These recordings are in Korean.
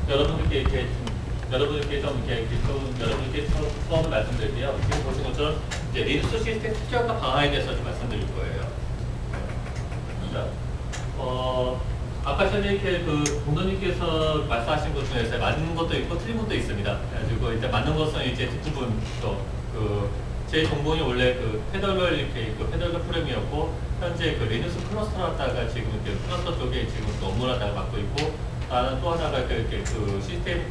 여러분들께 처음 말씀드릴게요. 지금 보신 것처럼 이제 리눅스 시스템 특성과 방향에 대해서 좀 말씀드릴 거예요. 자, 아까 전에 이렇게 그 동도님께서 말씀하신 것 중에서 맞는 것도 있고 틀린 것도 있습니다. 그래가지고 일단 맞는 것은 이제 뒷부분 제 전공이 원래 그 페더럴 이렇게 있고 페더럴 프레임이었고 현재 그 리눅스 클러스터를 하다가 지금 이렇게 클러스터 쪽에 지금 업무를 하다가 맡고 있고 나는 또 하나가 이렇게 그 시스템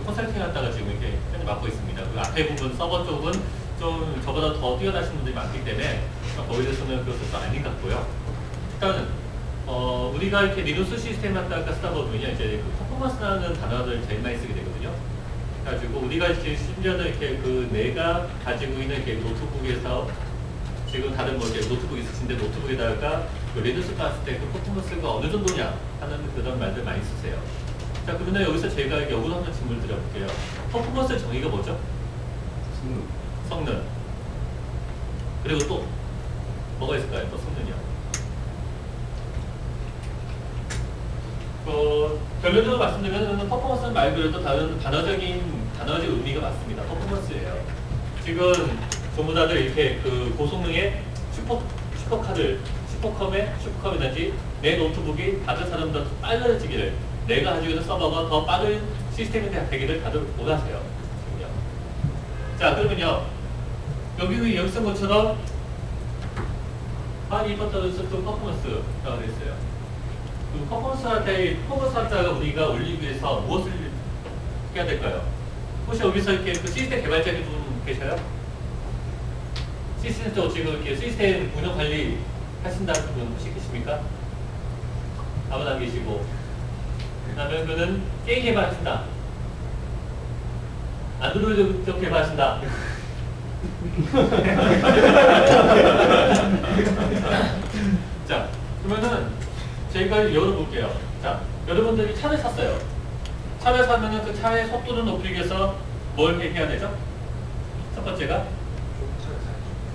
컨설팅 하다가 지금 이렇게 현재 맡고 있습니다. 그 앞에 부분 서버 쪽은 좀 저보다 더 뛰어나신 분들이 많기 때문에 거기에 대해서는 그것도 아닌 것 같고요. 일단은 우리가 이렇게 리눅스 시스템 하다가 쓰다 보면 이제 그 퍼포먼스라는 단어를 제일 많이 쓰게 되거든요. 그래가지고 우리가 이제 심지어는 이렇게 그 내가 가지고 있는 이렇게 노트북에서 지금 다른 뭐 이렇게 노트북 있으신데 노트북에다가 그 리눅스 봤을 때 그 퍼포먼스가 어느 정도냐 하는 그런 말들 많이 쓰세요. 자, 그러면 여기서 제가 역으로 한번 질문을 드려볼게요. 퍼포먼스 정의가 뭐죠? 성능. 그리고 또 뭐가 있을까요? 또 성능이요. 결론적으로 말씀드리면 퍼포먼스는 말 그대로 다른 단어적 의미가 맞습니다. 퍼포먼스예요. 지금 전부 다들 이렇게 그 고성능의 슈퍼컴이든지 내 노트북이 다른 사람보다 더 빨라지기를 내가 가지고 있는 서버가 더 빠른 시스템이 되기를 다들 원하세요. 자, 그러면요. 여기 쓴 것처럼 많이 입었다는 퍼포먼스라고 되어 있어요. 그 퍼포먼스 한자가 우리가 올리기 위해서 무엇을 해야 될까요? 혹시 여기서 이렇게 그 시스템 개발자님 분 계셔요? 시스템 쪽 지금 이렇게 시스템 운영 관리 하신다는 분 혹시 계십니까? 아무도 안 계시고. 그다음에 그는 게임 개발하신다. 안드로이드 쪽 개발하신다. 자, 그러면은 저희가 열어볼게요. 자, 여러분들이 차를 샀어요. 차를 사면은 그 차의 속도를 높이기 위해서 뭘 해야 되죠? 첫 번째가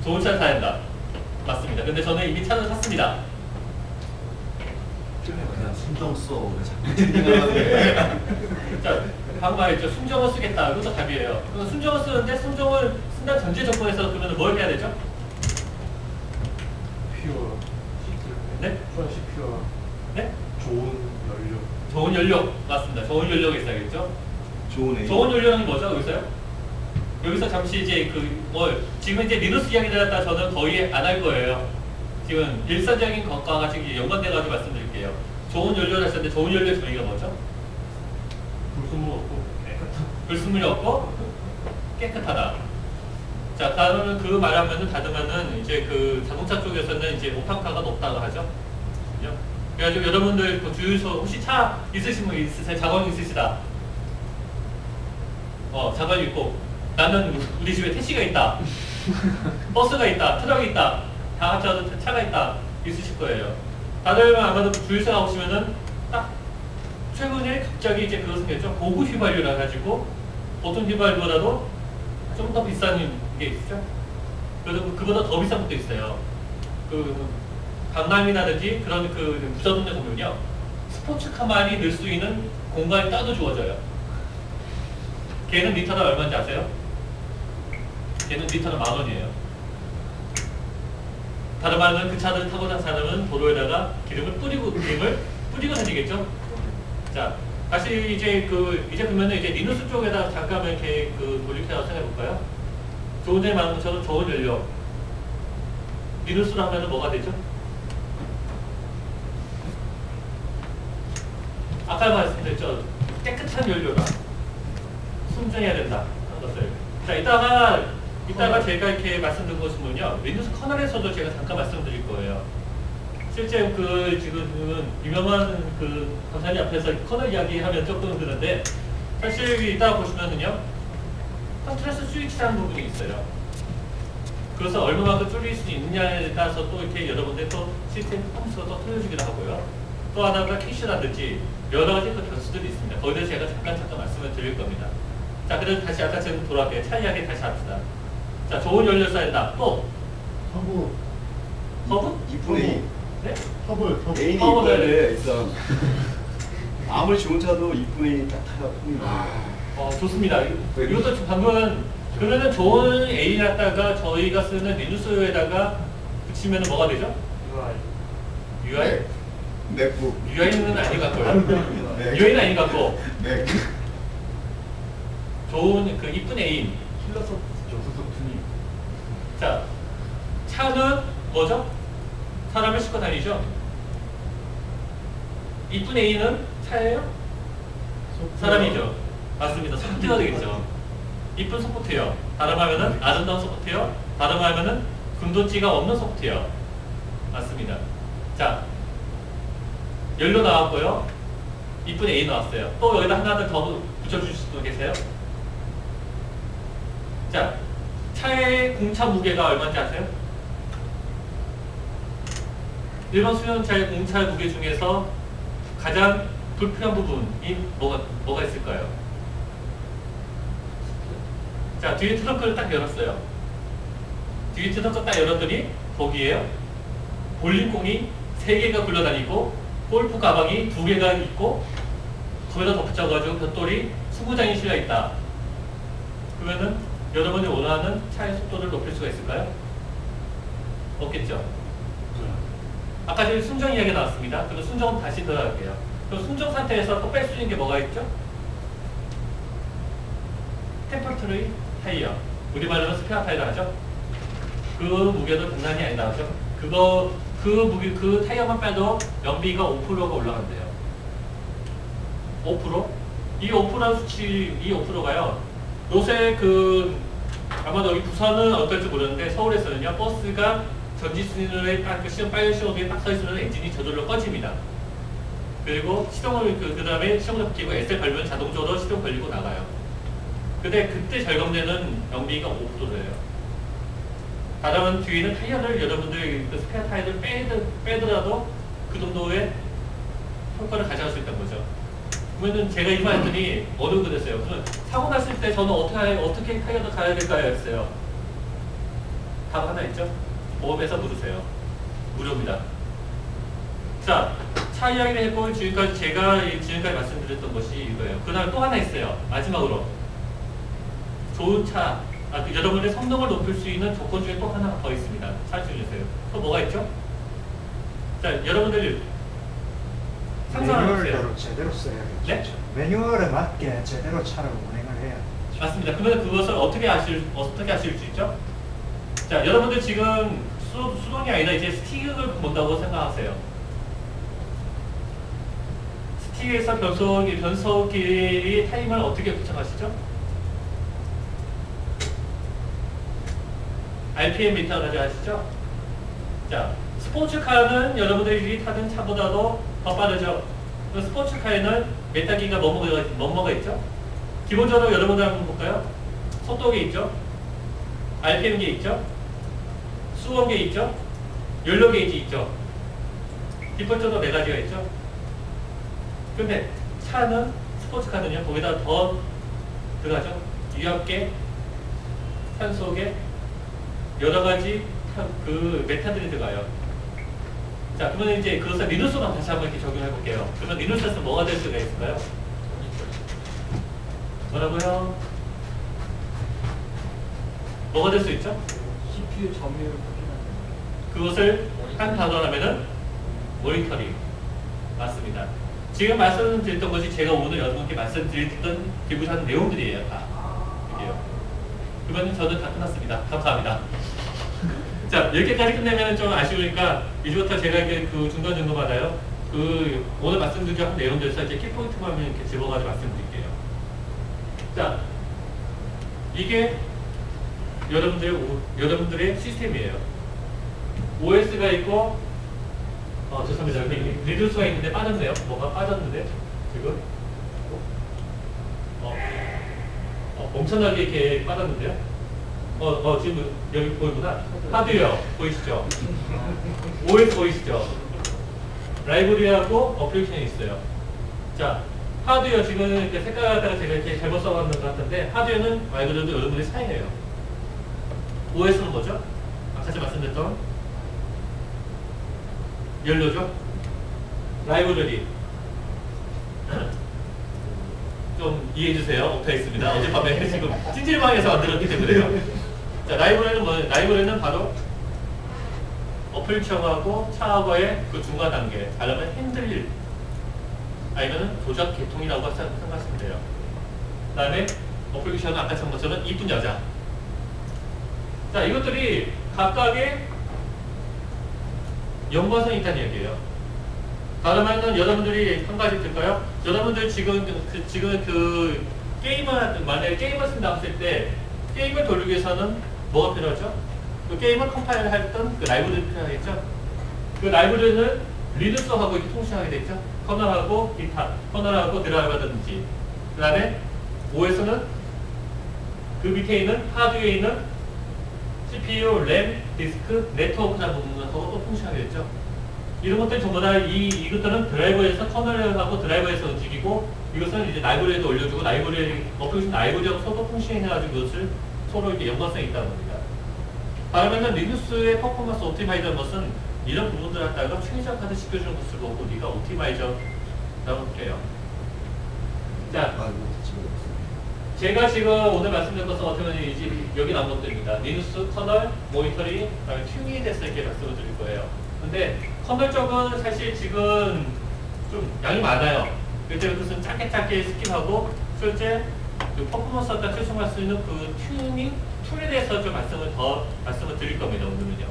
좋은 차를 사야 한다. 맞습니다. 근데 저는 이미 차를 샀습니다. 그냥 순정 써. 자, 방금 말했죠. 순정을 쓰겠다. 이것도 답이에요. 그럼 순정을 쓰는데 순정을 쓴다는 전제 조건에서 그러면 뭘 해야 되죠? 퓨어. 네? 퓨어. 네? 좋은 연료. 좋은 연료. 맞습니다. 좋은 연료가 있어야겠죠? 좋은 연료는 뭐죠? 여기서 잠시 이제 지금 이제 리눅스 이야기 들었다 저는 거의 안 할 거예요. 지금 일반적인 것과 같이 연관돼가지고 말씀드릴게요. 좋은 연료를 하셨는데 좋은 연료의 정의가 뭐죠? 불순물 없고 깨끗한. 불순물이 없고 깨끗하다. 자, 다음은 그 말하면은 다듬으면은 이제 그 자동차 쪽에서는 이제 오탄가가 높다고 하죠. 그죠? 그래가지고 여러분들 그 주유소 혹시 차 있으신 분 있으세요? 자건 있으시다. 자건 있고 나는 우리 집에 택시가 있다. 버스가 있다. 트럭이 있다. 다 합쳐서 차가 있다. 있으실 거예요. 다들 아마도 주유소 가보시면은 딱 최근에 갑자기 이제 그것을 했죠. 고급 휘발유라 가지고 보통 휘발유보다도 좀 더 비싼 게 있죠. 그래서 그보다 더 비싼 것도 있어요. 그 강남이라든지 그런 그 부자동네 보면요, 스포츠카만이 넣을 수 있는 공간이 따로 주어져요. 걔는 리터당 얼마인지 아세요? 걔는 리터당 10,000원이에요. 다른 말은 그 차를 타고 난 사람은 도로에다가 기름을 뿌리고 다니겠죠? 자, 다시 이제 이제 그러면은 이제 리눅스 쪽에다 잠깐 이렇게 돌리켜서 생각해 볼까요? 조금 전에 말한 것처럼 좋은 연료. 리눅스로 하면은 뭐가 되죠? 아까 말씀드렸죠? 깨끗한 연료라. 순정해야 된다. 하는 것을. 자, 이따가 제가 이렇게 말씀드린 것은요, 리눅스 커널에서도 제가 잠깐 말씀드릴 거예요. 실제 지금 유명한 강사님 앞에서 커널 이야기하면 조금 그런데, 사실 이따가 보시면은요, 컨트롤스 스위치라는 부분이 있어요. 그래서 얼마만큼 줄일 수 있느냐에 따라서 또 이렇게 여러분들 또 시스템 퍼포먼스가 또 틀려지기도 하고요. 또 하나가 캐시라든지 여러 가지 또 변수들이 있습니다. 거기에 대해서 제가 잠깐 말씀을 드릴 겁니다. 자, 그래서 다시 아까 지금 돌아갈게요. 차 이야기 다시 합시다. 자, 좋은 연료 써야 된다. 또? 허브. 허브? 2분의 2. 네? 네? 터블. 애인이 파워를- 이뻐야 돼 일단. 아무리 좋은 차도 이쁜 애인이 딱 타야 폼이 나. 좋습니다. 이것도 지금 방금 그러면은 좋은 애인 갖다가 저희가 쓰는 리누스에다가 붙이면 뭐가 되죠? UI? 맥북. UI는 아닌 것 같고요. 맥. UI는 아닌 것 같고 맥. 좋은 그 이쁜 애인. 킬러소프트죠. 소프트님. 자, 차는 뭐죠? 사람을 싣고 다니죠. 이쁜 애인은 차예요? 사람이죠. 맞습니다. 소프트웨어 되겠죠. 이쁜 소프트웨어. 발음하면은 아름다운 소프트웨어. 발음하면은 군도찌가 없는 소프트웨어. 맞습니다. 자, 연료 나왔고요. 이쁜 A 나왔어요. 또 여기다 하나 더 붙여주실 수 계세요? 자, 차의 공차 무게가 얼마인지 아세요? 일반 수용차의 공차 무게 중에서 가장 불필요한 부분이 뭐가 있을까요? 자, 뒤에 트렁크를 딱 열었어요. 뒤에 트렁크 딱 열었더니 거기에요. 볼링공이 3개가 굴러다니고 골프 가방이 2개가 있고 거기다 덧붙여가지고 벽돌이 20장이 실려있다. 그러면은 여러분이 원하는 차의 속도를 높일 수가 있을까요? 없겠죠. 아까 저희 순정 이야기 나왔습니다. 그럼 순정은 다시 들어갈게요. 그럼 순정 상태에서 또 뺄 수 있는 게 뭐가 있죠? 템퍼러리 타이어. 우리말로는 스페어 타이어 하죠. 그 무게도 장난이 아니 나오죠. 그 무게, 그 타이어만 빼도 연비가 5%가 올라간대요. 5%? 이 5% 수치, 이 5%가요. 요새 아마도 여기 부산은 어떨지 모르는데 서울에서는요, 버스가 전지신호에 딱 빨간 신호 뒤에 딱 서 있으면 엔진이 저절로 꺼집니다. 그리고 시동을, 그 다음에 시동을 끼고 SL 밟으면 자동적으로 시동 걸리고 나가요. 근데 그때 절감되는 연비가 5%예요. 다른 뒤에는 타이어를 여러분들이 그 스페어 타이어를 빼더라도 그 정도의 효과를 가져갈 수 있다는 거죠. 그러면은 제가 이 말 했더니 어려운 됐어요. 그러면 사고 났을 때 저는 어떻게 타이어를 가야 될까요? 했어요. 답 하나 있죠? 보험회사 물으세요. 무료입니다. 자, 차 이야기를 했고 제가 지금까지 말씀드렸던 것이 이거예요. 그 다음에 또 하나 있어요. 마지막으로. 좋은 차, 여러분의 성능을 높일 수 있는 조건 중에 또 하나가 더 있습니다. 찾아주세요. 또 뭐가 있죠? 자, 여러분들 상상해보세요. 매뉴얼대로 제대로 써야겠죠. 네? 매뉴얼에 맞게 제대로 차를 운행을 해야. 맞습니다. 그러면 그것을 어떻게 아실 수 있죠? 자, 여러분들 지금 수동이 아니라 이제 스틱을 본다고 생각하세요. 스틱에서 변속기 타임을 어떻게 구성하시죠? RPM 미터 가져가시죠? 자, 스포츠카는 여러분들이 타는 차보다도 더 빠르죠? 스포츠카에는 메타기가 뭐뭐가 있죠? 기본적으로 여러분들 한번 볼까요? 속도계 있죠? RPM계 있죠? 수온계 있죠? 연료 게이지 있죠? 디폴트로 4가지가 있죠? 근데 차는, 스포츠카는요, 거기다 더 들어가죠? 유압계, 산소계, 여러가지 그 메타들이 들어가요. 자, 그러면 이제 그것을 리누스만 다시 한번 이렇게 적용해 볼게요. 그러면 리누스에서 뭐가 될 수가 있을까요? 뭐라고요? 뭐가 될 수 있죠? CPU 점유율 확인하는 그것을 한 단어로 하면은 모니터링. 맞습니다. 지금 말씀드렸던 것이 제가 오늘 여러분께 말씀드렸던 기부한 내용들이에요. 다. 이게요. 그러면 저는 다 끝났습니다. 감사합니다. 자, 이렇게까지 끝내면 좀 아쉬우니까 이제부터 제가 이게 그 중간점검받아요. 오늘 말씀드린 내용들에서 이제 키포인트만 이렇게 집어가지고 말씀드릴게요. 자, 이게 여러분들의 시스템이에요. OS가 있고, 죄송합니다. 여기 리듀스가 있는데 빠졌네요. 뭐가 빠졌는데, 지금? 엄청나게 이렇게 빠졌는데요? 지금 여기 보이구나. 하드웨어 보이시죠? OS 보이시죠? 라이브러리하고 어플리케이션이 있어요. 자, 하드웨어 지금 이렇게 색깔 갖다가 제가 이렇게 잘못 써봤는 것 같은데, 하드웨어는 말 그대로 여러분의 사이예요. OS는 뭐죠? 아까 제가 말씀드렸던 연료죠. 라이브러리 좀 이해해주세요. 오타있습니다. 어젯밤에 지금 찜질방에서 만들었기 때문에요. 자, 라이브러리는 뭐예요? 라이브러리는 바로 어플청하고 차하고의 그 중간 단계, 말하면 핸들 아니면 조작 계통이라고 생각하시면 돼요. 그 다음에 어플리케이션은 아까 본 것처럼 이쁜 여자. 자, 이것들이 각각의 연관성이 있다는 얘기예요. 다른 말은 여러분들이 한 가지 들까요? 여러분들 지금 그 게임을 만약에 게임을 쓴다고 했을 때 게임을 돌리기 위해서는 뭐가 필요하죠? 그 게임을 컴파일을 했던 그 라이브러리 필요하겠죠? 그 라이브러리는 리눅스하고 이렇게 통신하게 되죠? 커널하고 기타, 커널하고 드라이버든지. 그 다음에 OS는 그 밑에 있는 하드웨어에 있는 CPU, 램, 디스크, 네트워크라는 부분하고 또 통신하게 됐죠. 이런 것들 전부 다 이것들은 드라이버에서 커널하고 드라이버에서 움직이고 이것은 이제 라이브러리에도 올려주고 라이브러리 어플리케이션 라이브러리하고 서로 통신해가지고 이것을 서로 이렇게 연관성이 있다는 겁니다. 다음에는 리눅스의 퍼포먼스 옵티마이저는 것은 이런 부분들을 갖다가 최적화를 시켜주는 것을 보고 우리가 옵티마이저라고 할게요. 자, 제가 지금 오늘 말씀드린 것은 어떻게 보면 이제 여기 나온 것들입니다. 리눅스, 커널, 모니터링, 그다음에 튜닝에 대해서 이렇게 말씀을 드릴 거예요. 근데 커널 쪽은 사실 지금 좀 양이 많아요. 그래서 그것은 짧게 스킵하고 실제 그 퍼포먼스 갖다 최소화할 수 있는 그 튜닝 툴에 대해서 좀 말씀을 드릴 겁니다. 오늘은요.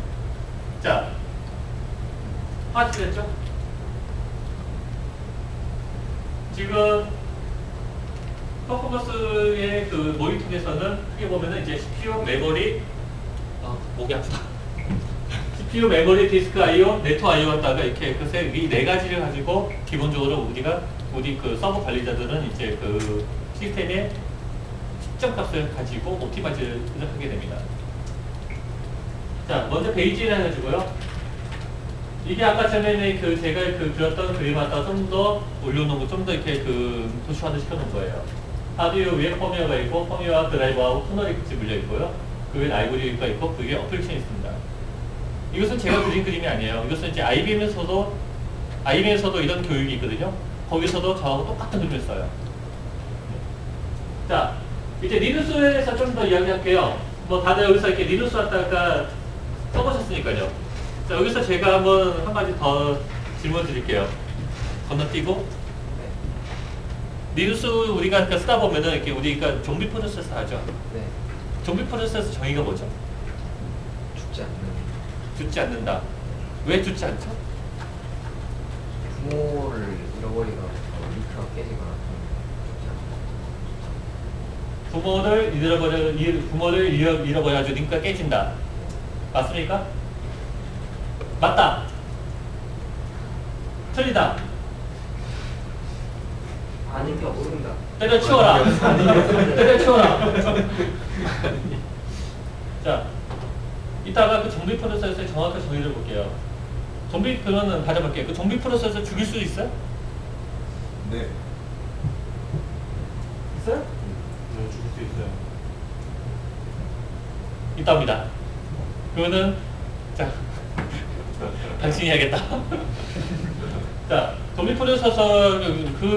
자, 파악됐죠? 지금 퍼포먼스의 그 모니터에서는 크게 보면은 이제 CPU, 메모리, 목이 아프다. CPU, 메모리, 디스크 I/O, 네트워크 I/O 갖다가 이렇게 이 네 가지를 가지고 기본적으로 우리 그 서버 관리자들은 이제 그 시스템의 특정 값을 가지고 옵티마이즈를 하게 됩니다. 자, 먼저 베이지를 해가지고요. 이게 아까 전에 제가 그렸던 그림 갖다 좀 더 올려놓은 거, 좀 더 이렇게 도시화를 시켜놓은 거예요. 하드웨어 위에 펌웨어가 있고, 펌웨어와 드라이버하고 커널이 같이 물려 있고요. 그 위에 라이브러리가 있고, 그 위에 어플리케이션이 있습니다. 이것은 제가 그린 그림이 아니에요. 이것은 이제 IBM에서도 이런 교육이 있거든요. 거기서도 저하고 똑같은 그림을 써요. 자, 이제 리눅스에서 좀 더 이야기할게요. 뭐 다들 여기서 이렇게 리눅스 갖다가 써보셨으니까요. 자, 여기서 제가 한 가지 더 질문 드릴게요. 건너뛰고. 리눅스 우리가 쓰다 보면은 이렇게 우리가 좀비 프로세스 하죠. 네. 좀비 프로세스 정의가 뭐죠? 죽지 않는. 죽지 않는다. 왜 죽지 않죠? 부모를 잃어버리거나 리스크가 깨지거나 죽지 않는. 부모를 잃어버려가지고 링크가 깨진다. 맞습니까? 맞다. 틀리다. 아니까 모른다. 때려치워라. 때려치워라. 자, 이따가 그 좀비 프로세스의 정확한 정의를 볼게요. 좀비 그거는 가져볼게요. 그 좀비 프로세스 죽일 수 있어요? 네. 있어요? 네, 죽을 수 있어요. 있답니다. 그거는 자 당신이 해야겠다. 자, 좀비 프로세서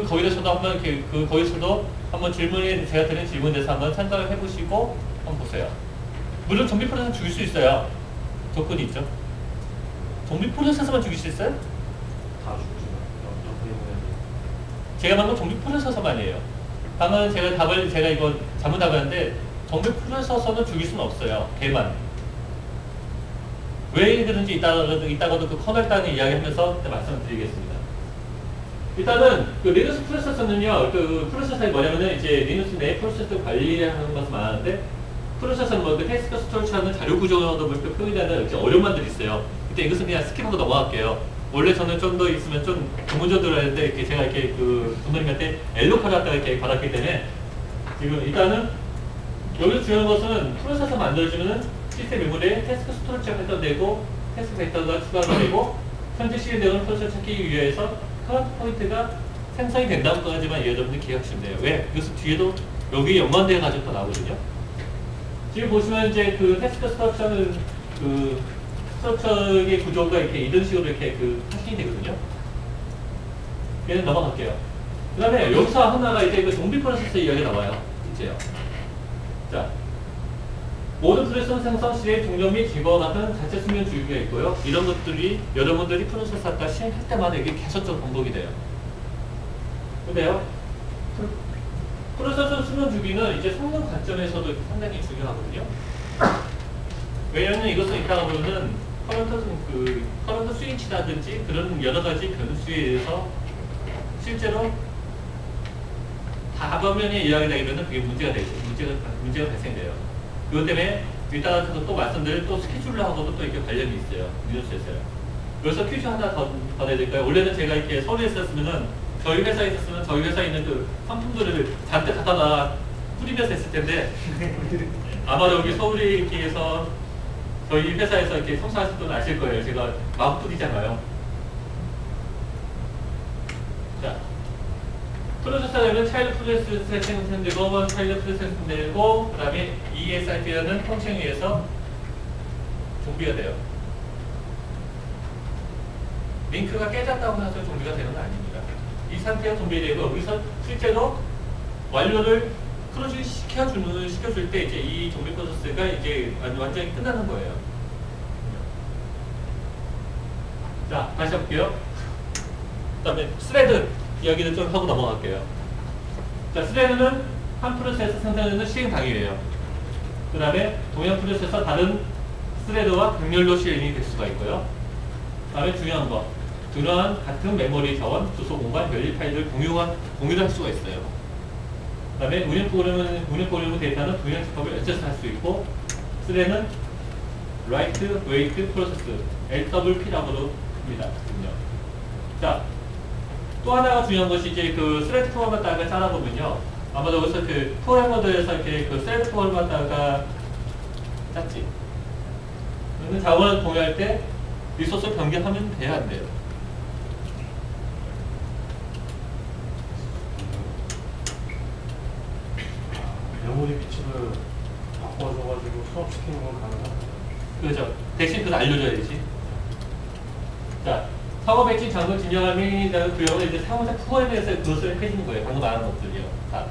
거기서도 한번 거기서도 한번 질문에 제가 드린 질문에 대해서 한번 생각을 해보시고 한번 보세요. 물론 좀비 프로세서 죽일 수 있어요. 조건이 있죠. 좀비 프로세서만 죽일 수 있어요? 다 죽지만 제가 방금 좀비 프로세서만이에요. 방금 제가 이거 잘못 답했는데 좀비 프로세서는 죽일 수는 없어요. 걔만. 왜 그런지 이따가도 그 커널 단위 이야기하면서 그때 말씀을 드리겠습니다. 일단은 그 리눅스 프로세서는요, 그 프로세서가 뭐냐면은 이제 리눅스 내 프로세서 관리하는 것은 많은데 프로세서는 뭐 그 태스크 스토리하는 자료 구조도 표현하는 이제 어려움만들이 있어요. 근데 이것은 그냥 스킵하고 넘어갈게요. 원래 저는 좀 더 있으면 좀 전문적으로 했는데 이렇게 제가 이렇게 그 부모님한테 엘로카를 갖다가 이렇게 받았기 때문에 지금 일단은 여기서 중요한 것은 프로세서 만들어주면은 시스템 메모리에 태스크 스토리지가 발달되고 태스크 벡터가 추가가 되고 현재 시행되는 프로세서 찾기 위해서 커런트 포인트가 생성이 된다는 것까지만 여러분들 기억하시면 돼요. 왜? 이것은 뒤에도 여기 연관되어 가지고 또 나오거든요. 지금 보시면 이제 그 태스크 스트럭처는 그 스트럭처의 구조가 이렇게 이런 식으로 이렇게 그 하신이 되거든요. 얘는 넘어갈게요. 그 다음에 여기서 하나가 이제 그 좀비 프로세스 이야기가 나와요. 이제요. 자, 모든 프로세스 생성 시의 중점 및 제거 같은 자체 수면 주기가 있고요. 이런 것들이 여러분들이 프로세스 아까 시행할 때마다 이게 계속적으로 반복이 돼요. 근데요, 프로세서 수면 주기는 이제 성능 관점에서도 상당히 중요하거든요. 왜냐하면 이것은 이따가 보면은 커런트 스위치라든지 그런 여러 가지 변수에 의해서 실제로 다방면에 이야기가 되면 그게 문제가 되죠. 문제가 발생돼요. 그것 때문에 이따가 또 말씀드릴 또 스케줄하고도 또 이렇게 관련이 있어요. 뉴스에서요. 그래서 퀴즈 하나 더 내야 될까요? 원래는 제가 이렇게 서울에 있었으면은 저희 회사에 있었으면 저희 회사에 있는 그 상품들을 잔뜩 갖다 놔 뿌리면서 했을 텐데 아마 여기 서울에 이렇게 해서 저희 회사에서 이렇게 성사하실 분은 아실 거예요. 제가 막 뿌리잖아요. 자, 프로세서 되면 차일드 프로세스 생성되고 차일드 프로세스 생성되고 그 다음에 ESRP라는 펑션에 의해서 좀비가 돼요. 링크가 깨졌다고 해서 좀비가 되는 건 아닙니다. 이 상태가 좀비 되고 여기서 실제로 완료를 크로즈 시켜줄 때 이제 이 좀비 프로세스가 이제 완전히 끝나는 거예요. 자, 다시 해볼게요. 그 다음에 스레드 이야기를 좀 하고 넘어갈게요. 자, 스레드는 한 프로세스 생성되는 시행 당일이에요. 그 다음에 동양 프로세서 다른 스레드와 병렬로 실행이 될 수가 있고요. 그 다음에 중요한 거. 그러한 같은 메모리 자원, 주소 공간, 열릴 파일을 공유를 할 수가 있어요. 그 다음에 운영 프로그램 데이터는 동양 집합을 액세스할 수 있고, 스레는 Write Wait Process, LWP라고도 합니다. 자, 또 하나가 중요한 것이 이제 그 스레드 포맷다가 짜다보면요. 아마도 여기서 그 프로그래머들에서 이렇게 그 스레드 포맷다가 짰지. 그러면 자원을 공유할 때 리소스 변경하면 돼야 안 돼요. 메모리 위치를 바꿔줘가지고 수업시키는 건 가능하나요? 그렇죠. 대신 그걸 알려줘야지. 자, 사고 백신 장군 진영함이 구역은 이제 사용자 프로그램에서 그것을 해주는 거예요. 방금 말한 것들이요. 자,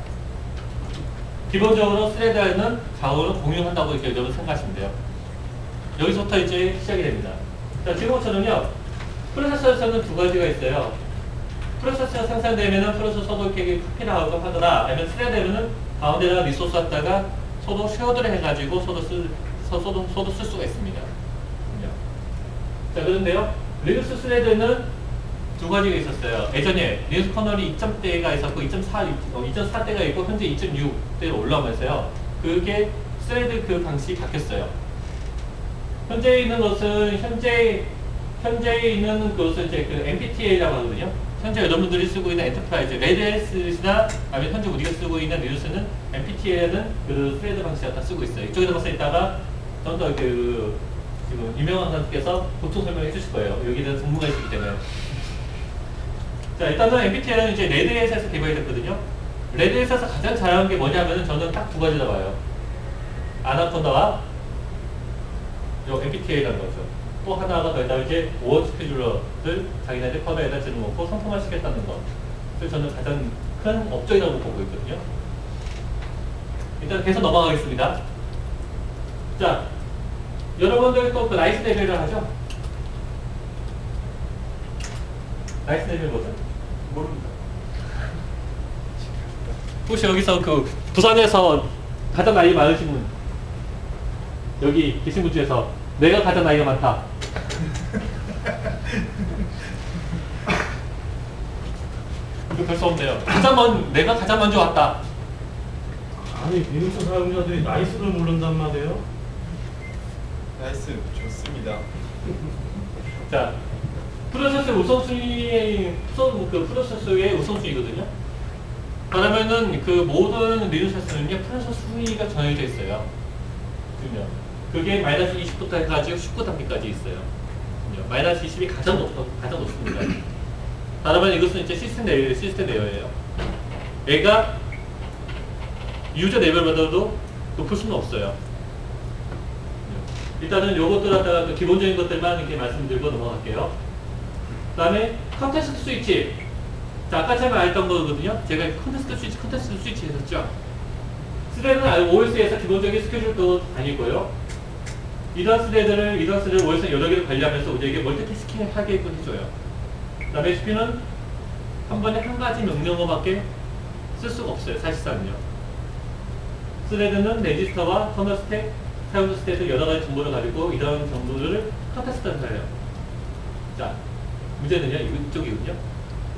기본적으로 스레드에는 자원을 공유한다고 이렇게 여러분 생각하시면 돼요. 여기서부터 이제 시작이 됩니다. 자, 지금처럼요. 프로세서에서는 두 가지가 있어요. 프로세서가 생산되면은 프로세서도 이렇게 카피를 하고 하거나 아니면 스레드에는 가운데다가 리소스 갖다가 소도 쉐어드를 해가지고 소도 쓸 수가 있습니다. 자, 그런데요. 리눅스 스레드는 두 가지가 있었어요. 예전에 리눅스 커널이 2.0대가 있었고 2.4대가 있고 현재 2.6대로 올라오면서요. 그게 스레드 그 방식이 바뀌었어요. 현재 있는 것은 현재 있는 것은 이제 그 MPTA라고 하거든요. 현재 여러분들이 쓰고 있는 엔터프라이즈 레드헬스나 아니면 현재 우리가 쓰고 있는 리눅스는 MPTA라는 그 스레드 방식을 다 쓰고 있어요. 이쪽에다 가서 있다가 좀 더 그 지금 유명한 사람께서 보충 설명해 주실 거예요. 여기는 전문가이시기 때문에. 자, 일단은 MPTA는 이제 레드헬스에서 개발이 됐거든요. 레드헬스에서 가장 잘하는 게 뭐냐면은 저는 딱 두 가지나 봐요. 아나콘다와 요 MPTA라는 거죠. 또 하나가 더 있다면 이제 오어 스케줄러를 자기네들 커버에다 집어넣고 상품화 시켰다는 것. 그래서 저는 가장 큰 업적이라고 보고 있거든요. 일단 계속 넘어가겠습니다. 자, 여러분들 또 그 나이스 레벨을 하죠? 나이스 레벨 뭐죠? 모릅니다. 혹시 여기서 그 부산에서 가장 나이 많으신 분 여기 계신 분 중에서 내가 가장 나이가 많다. 이거 별 수 없네요. 내가 가장 먼저 왔다. 아니 리눅스 사용자들이 나이스를 모른단 말이에요? 나이스 좋습니다. 자, 프로세스 우선순위, 그 프로세스의 우선순위거든요. 그러면은 그 모든 리눅스에서는요, 프로세스 순위가 정해져 있어요. 그죠? 그게 마이너스 20부터 해가지고 19단계까지 있어요. 그죠? 마이너스 20이 가장 높습니다. 다르면 이것은 이제 시스템 레이어예요. 얘가 유저 레벨보다도 높을 수는 없어요. 일단은 요것들 갖다가 그 기본적인 것들만 이렇게 말씀드리고 넘어갈게요. 그 다음에 컨테스트 스위치. 자, 아까 제가 말했던 거거든요. 제가 컨테스트 스위치 했었죠. 스레드는 OS에서 기본적인 스케줄도 다니고요. 이런 스레드를 OS에 여러 개를 관리하면서 우리에게 멀티태스킹을 하게끔 해줘요. 그 다음에 HP는 한 번에 한 가지 명령어밖에 쓸 수가 없어요. 사실상은요. 스레드는 레지스터와 커널 스택, 사용자 스택 여러 가지 정보를 가지고 이런 정보를 컨테스트를 해요. 자, 문제는요. 이쪽이군요.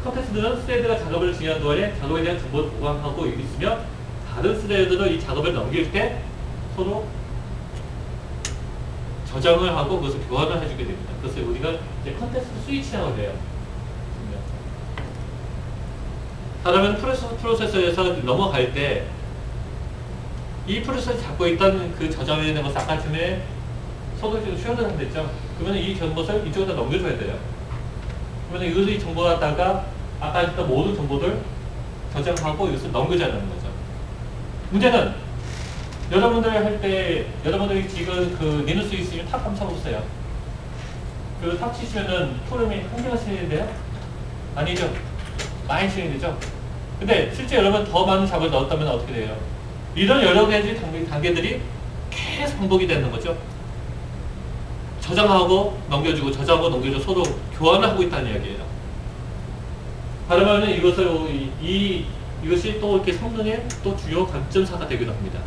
컨테스트는 스레드가 작업을 진행한 동안에 작업에 대한 정보를 보관하고 있으며 다른 스레드로 이 작업을 넘길 때 서로 저장을 하고 그것을 교환을 해주게 됩니다. 그것을 우리가 이제 컨테스트 스위치라고 해요. 그러면 프로세서에서 넘어갈 때 이 프로세서를 잡고 있던 그 저장에 있는 것을 아까 전에 소독적으로 수연을 한댔죠. 그러면 이 것을 이쪽에다 넘겨줘야 돼요. 그러면 이것을 이 정보 갖다가 아까 했던 모든 정보들 저장하고 이것을 넘겨줘야 하는 거죠. 문제는 여러분들 할 때 여러분들이 지금 그 리눅스 있으면 탑 한번 쳐보세요. 그 탑 치시면은 프로그램이 한 개가 실리는데요? 아니죠. 많이 실리죠. 근데 실제 여러분 더 많은 잡을 넣었다면 어떻게 돼요? 이런 여러 가지 단계들이 계속 반복이 되는 거죠. 저장하고 넘겨주고 저장하고 넘겨주고 서로 교환을 하고 있다는 이야기예요. 그러면 이것이 또 이렇게 성능의 또 주요 관점사가 되기도 합니다.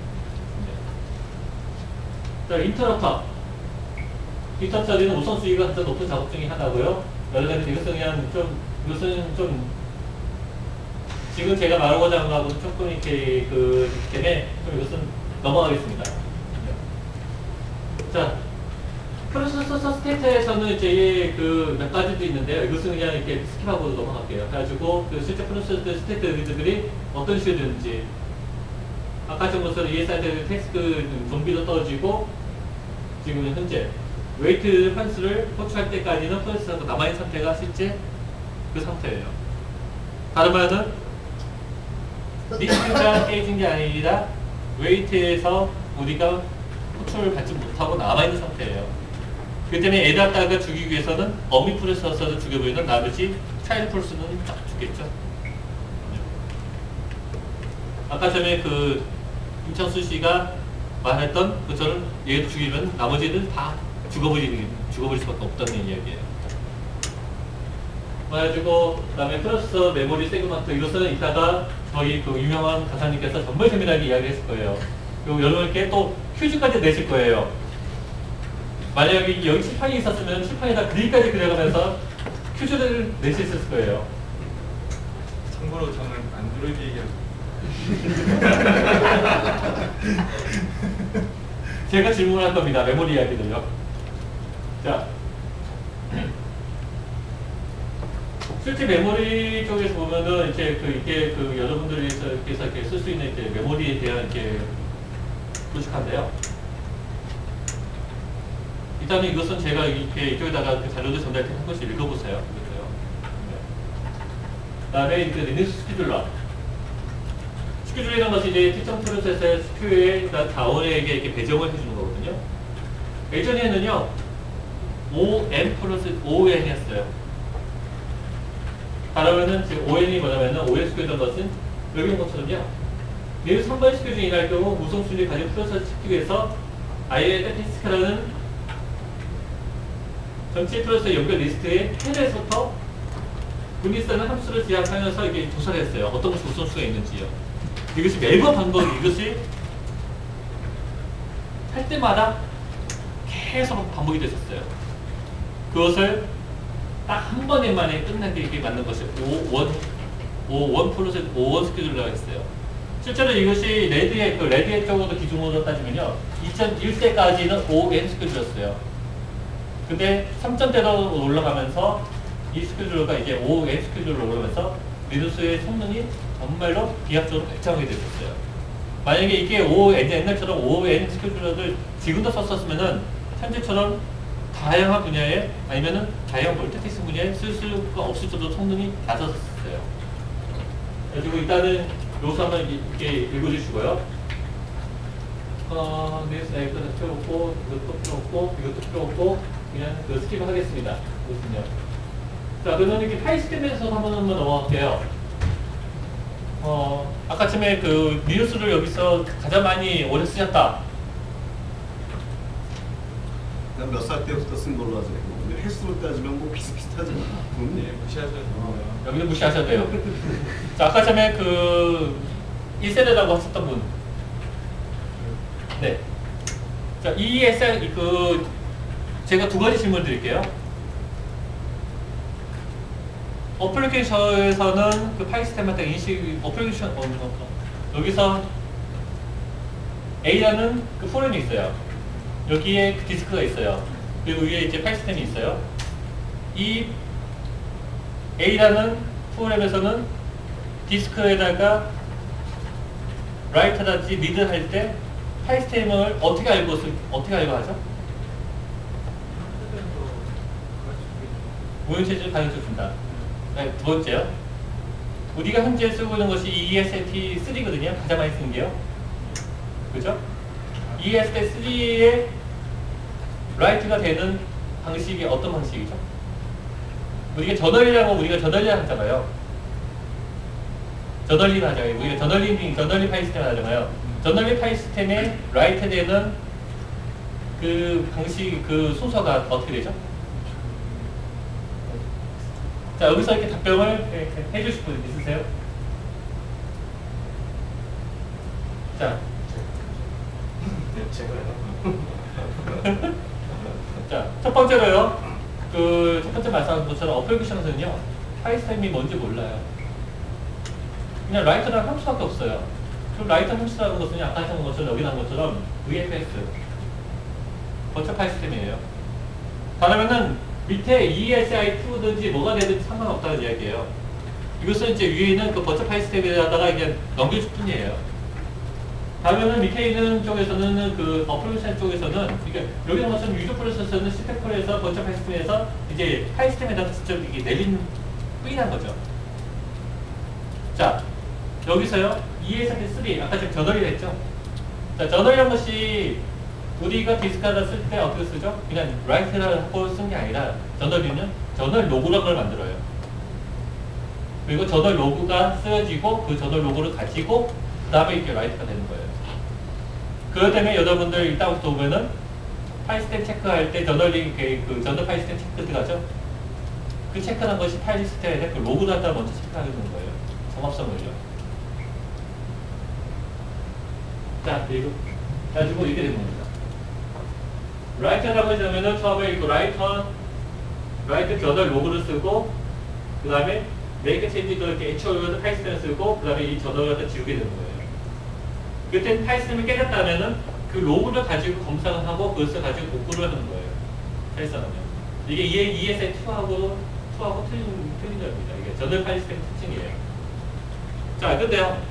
자, 인터럽터. 인터처리는 우선순위가 가장 높은 작업 중에 하나고요. 여러 가지 이것은 좀 지금 제가 말하고자 하는 거하고 조금 이렇게 때문에 좀 이것은 넘어가겠습니다. 자, 프로세서 스테이트에서는 이제 몇 가지도 있는데요. 이것은 그냥 이렇게 스킵하고 넘어갈게요. 그래가지고 실제 프로세서 스테이트들이 어떤 식으로 되는지 아까 전 것처럼 ESR 텍스트 좀비도 떨어지고 지금 현재 웨이트 환수를 호출할 때까지는 프로세서가 남아있는 상태가 실제 그 상태예요. 다른 말은 리스크가 깨진 게 아니라 웨이트에서 우리가 호출을 받지 못하고 남아있는 상태예요. 그 때문에 애 갖다가 죽이기 위해서는 어미 프로세서를 죽여버리는 나머지 차일드 프로세서는 딱 죽겠죠. 아까 전에 임창수 씨가 말했던 그처럼 얘를 죽이면 나머지는 다 죽어버릴 수밖에 없다는 이야기예요. 그래가지고 그다음에 프로세서 메모리 세그먼트 이것은 이따가 저희 유명한 강사님께서 정말 재미나게 이야기했을 거예요. 그리고 여러분께 또 퀴즈까지 내실 거예요. 만약에 여기 칠판이 있었으면 칠판에다 그림까지 그려가면서 퀴즈를 낼 수 있을 거예요. 참고로 저는 안드로이드 얘기하고 제가 질문할 겁니다. 메모리 이야기들요. 자, 실제 메모리 쪽에서 보면은 이제 이게 여러분들께서 이렇게 쓸 수 있는 이제 메모리에 대한 이렇게 도식한데요. 일단은 이것은 제가 이렇게 이쪽에다가 자료를 전달해 한 번씩 읽어보세요. 그다음에 리눅스 스케줄러. 스케줄이라는 것이 이제 특정 프로세서의 스큐에 다운에게 이렇게 배정을 해주는 거거든요. 예전에는요, ON이었어요. 그러면은 지금 ON이 뭐냐면은 ON 스케줄이라는 것은 여기 온 것처럼요. 리눅스 3번 스케줄이 일어날 경우 우선순위를 가진 프로세서 찾기 위해서 ILTS라는 전체 프로세서 연결 리스트의 헬에서부터 분리스라는 함수를 제약하면서 이게 조사를 했어요. 어떤 것이 우선수가 있는지요. 이것이 매번 이것이 할 때마다 계속 반복이 됐었어요. 그것을 딱 한 번에 만에 끝나게 이렇게 만든 것이 O1 프로세스, O1 스케줄이라고 했어요. 실제로 이것이 레드의 쪽으로 기준으로 따지면요. 2001세까지는 ON 스케줄이었어요. 근데 3점대로 올라가면서 이 스케줄러가 이제 ON 스케줄로 올라가면서 리눅스의 성능이 정말로 비약적으로 발전하게 됐었어요. 만약에 이게 옛날처럼 ON 스케줄러를 지금도 썼었으면은 현재처럼 다양한 분야에 아니면은 다양한 멀티태스킹 분야에 쓸 수가 없을 정도로 성능이 낮아졌어요. 그리고 일단은 요수 한번 이렇게 읽어주시고요. 이것도 필요 없고, 이것도 필요 없고, 이것도 필요 없고, 그냥 그 스킵을 하겠습니다. 이것은요. 자, 그러면 이렇게 파일 시스템에서 한번 넘어갈게요. 아까쯤에 그 리눅스를 여기서 가장 많이 오래 쓰셨다. 난 몇 살 때부터 쓴 걸로 하죠. 근데 횟수로 따지면 뭐 비슷비슷하잖아. 네, 무시하셔도 돼요. 여기도 무시하셔도 돼요. 자, 아까 전에 그 1세대라고 하셨던 분. 네. 자, 제가 두 가지 질문 드릴게요. 어플리케이션에서는 그 파일 시스템한테 어플리케이션, 여기서 A라는 그 프로그램이 있어요. 여기에 그 디스크가 있어요. 그리고 위에 이제 파일 시스템이 있어요. 이 A라는 프로그램에서는 디스크에다가 라이트라든지 리드 할 때 파일 시스템을 어떻게 알고 하죠? 오형체질 가능성 준다. 네, 두 번째요. 우리가 현재 쓰고 있는 것이 ESLT3거든요. 가장 많이 쓰는 게요. 그죠? ESLT3에 라이트가 되는 방식이 어떤 방식이죠? 우리가 저널리를 하잖아요. 저널리를 하잖아요. 우리가 저널리 파일 시스템을 하잖아요. 저널리 파일 시스템에 라이트 되는 그 방식, 그 순서가 어떻게 되죠? 자, 여기서 이렇게 답변을 해주실 분 있으세요? 자. 네, 제가요. 자, 첫 번째로요. 첫 번째 말씀하신 것처럼 어플리케이션에서는요, 파일 시스템이 뭔지 몰라요. 그냥 라이터라는 함수밖에 없어요. 그럼 라이터 함수라는 것은 아까 했던 것처럼, 여기 나온 것처럼 VFS, 버추얼 파일 시스템이에요. 다르면은 밑에 ESI2든지 뭐가 되든지 상관없다는 이야기예요. 이것은 이제 위에 있는 그 버추얼 파일 시스템에다가 이게 넘겨줄 뿐이에요. 다음에는 밑에 있는 쪽에서는 그 어플리케이션 쪽에서는 이게 여기 나온 것처럼 유저 프로세서는 시스템콜에서 버추얼 파일 시스템에서 이제 파일 시스템에다가 직접 이게 내린 뿌이란 거죠. 자, 여기서요 ESI3 아까 제가 저널리를 했죠. 자, 저널이라는 것이 우리가 디스크를 쓸 때 어떻게 쓰죠? 그냥 라이트를 하고 쓴 게 아니라 저널리는 저널 로그라는 걸 만들어요. 그리고 저널 로그가 쓰여지고 그 저널 로그를 가지고 그 다음에 이렇게 라이트가 되는 거예요. 그것 때문에 여러분들 이따부터 보면은 파일 시스템 체크할 때 저널리 그 저널 파일 시스템 체크 들어가죠? 그 체크한 것이 파일 시스템에 그 로그를 갖다 먼저 체크하게 되는 거예요. 정합성을요. 자, 그리고 가지고 이렇게 되는 겁니다. 라이트라고 하자면은 처음에 이거 라이트 저널 로그를 쓰고 그 다음에 메이크 체인지도 이렇게 HO에서 파일 시스템을 쓰고 그 다음에 이 저널을 갖다 지우게 되는 거예요. 그때 파일 시스템이 깨졌다면은 그 로그를 가지고 검사를 하고 그것을 가지고 복구를 하는 거예요. 사실상은요. 이게 ESI2하고 틀린 점입니다. 이게 저널 파일 시스템 특징이에요. 자, 근데요.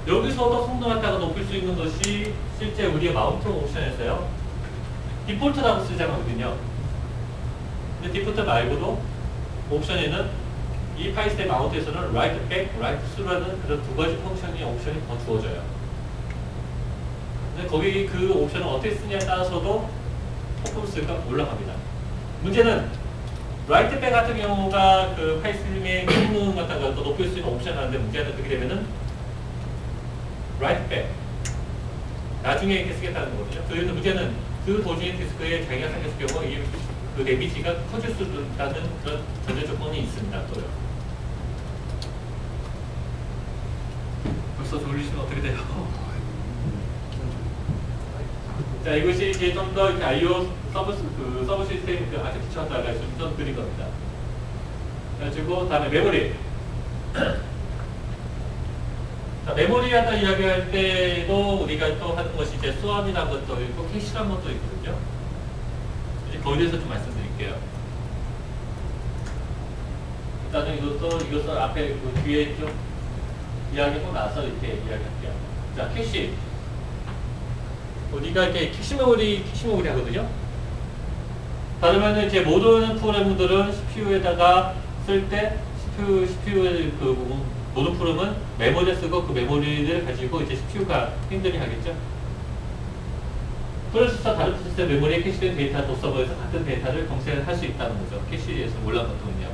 여기서도 성능을 높일 수 있는 것이 실제 우리의 마운트 옵션에서요. 디폴트라고 쓰잖아요. 근데 디폴트 말고도 옵션에는 이 파일 시스템 마운트에서는 write back, write through라는 그런 두 가지 펑션이 옵션이 더 주어져요. 근데 거기 그 옵션을 어떻게 쓰냐에 따라서도 퍼포먼스가 올라갑니다. 문제는 write back 같은 경우가 그 파일 시스템의 성능 같은 걸 더 높일 수 있는 옵션이 하는데 문제는 그렇게 되면은 write back 나중에 이렇게 쓰겠다는 거거든요. 그래서 문제는 그 도중에 디스크에 자기가 생겼을 경우 이게 그 데미지가 커질 수 있다는 그런 전제 조건이 있습니다. 또요. 벌써 돌리시면 어떻게 돼요? 자, 이것이 이제 좀 더 이렇게 I/O 서버 시스템 그 아키텍처에다가 좀 그린 겁니다. 그래가지고 다음에 메모리. 자, 메모리 하다 이야기할 때도 우리가 또 하는 것이 이제 수압이라는 것도 있고 캐시라는 것도 있거든요. 이제 거기에 대해서 좀 말씀드릴게요. 일단은 이것도 앞에 그 뒤에 좀 이야기하고 나서 이렇게 이야기할게요. 자, 캐시. 우리가 이렇게 캐시 메모리 하거든요. 다르면 이제 모든 프로그램들은 CPU에다가 쓸 때 CPU의 그 모든 프로그램은 메모리를 쓰고 그 메모리를 가지고 이제 CPU가 핸들링 하겠죠. 프로세서 다른 프로세서 메모리에 캐시된 데이터 도 서버에서 같은 데이터를 동시에 할 수 있다는 거죠. 캐시에서 올라간 것은요.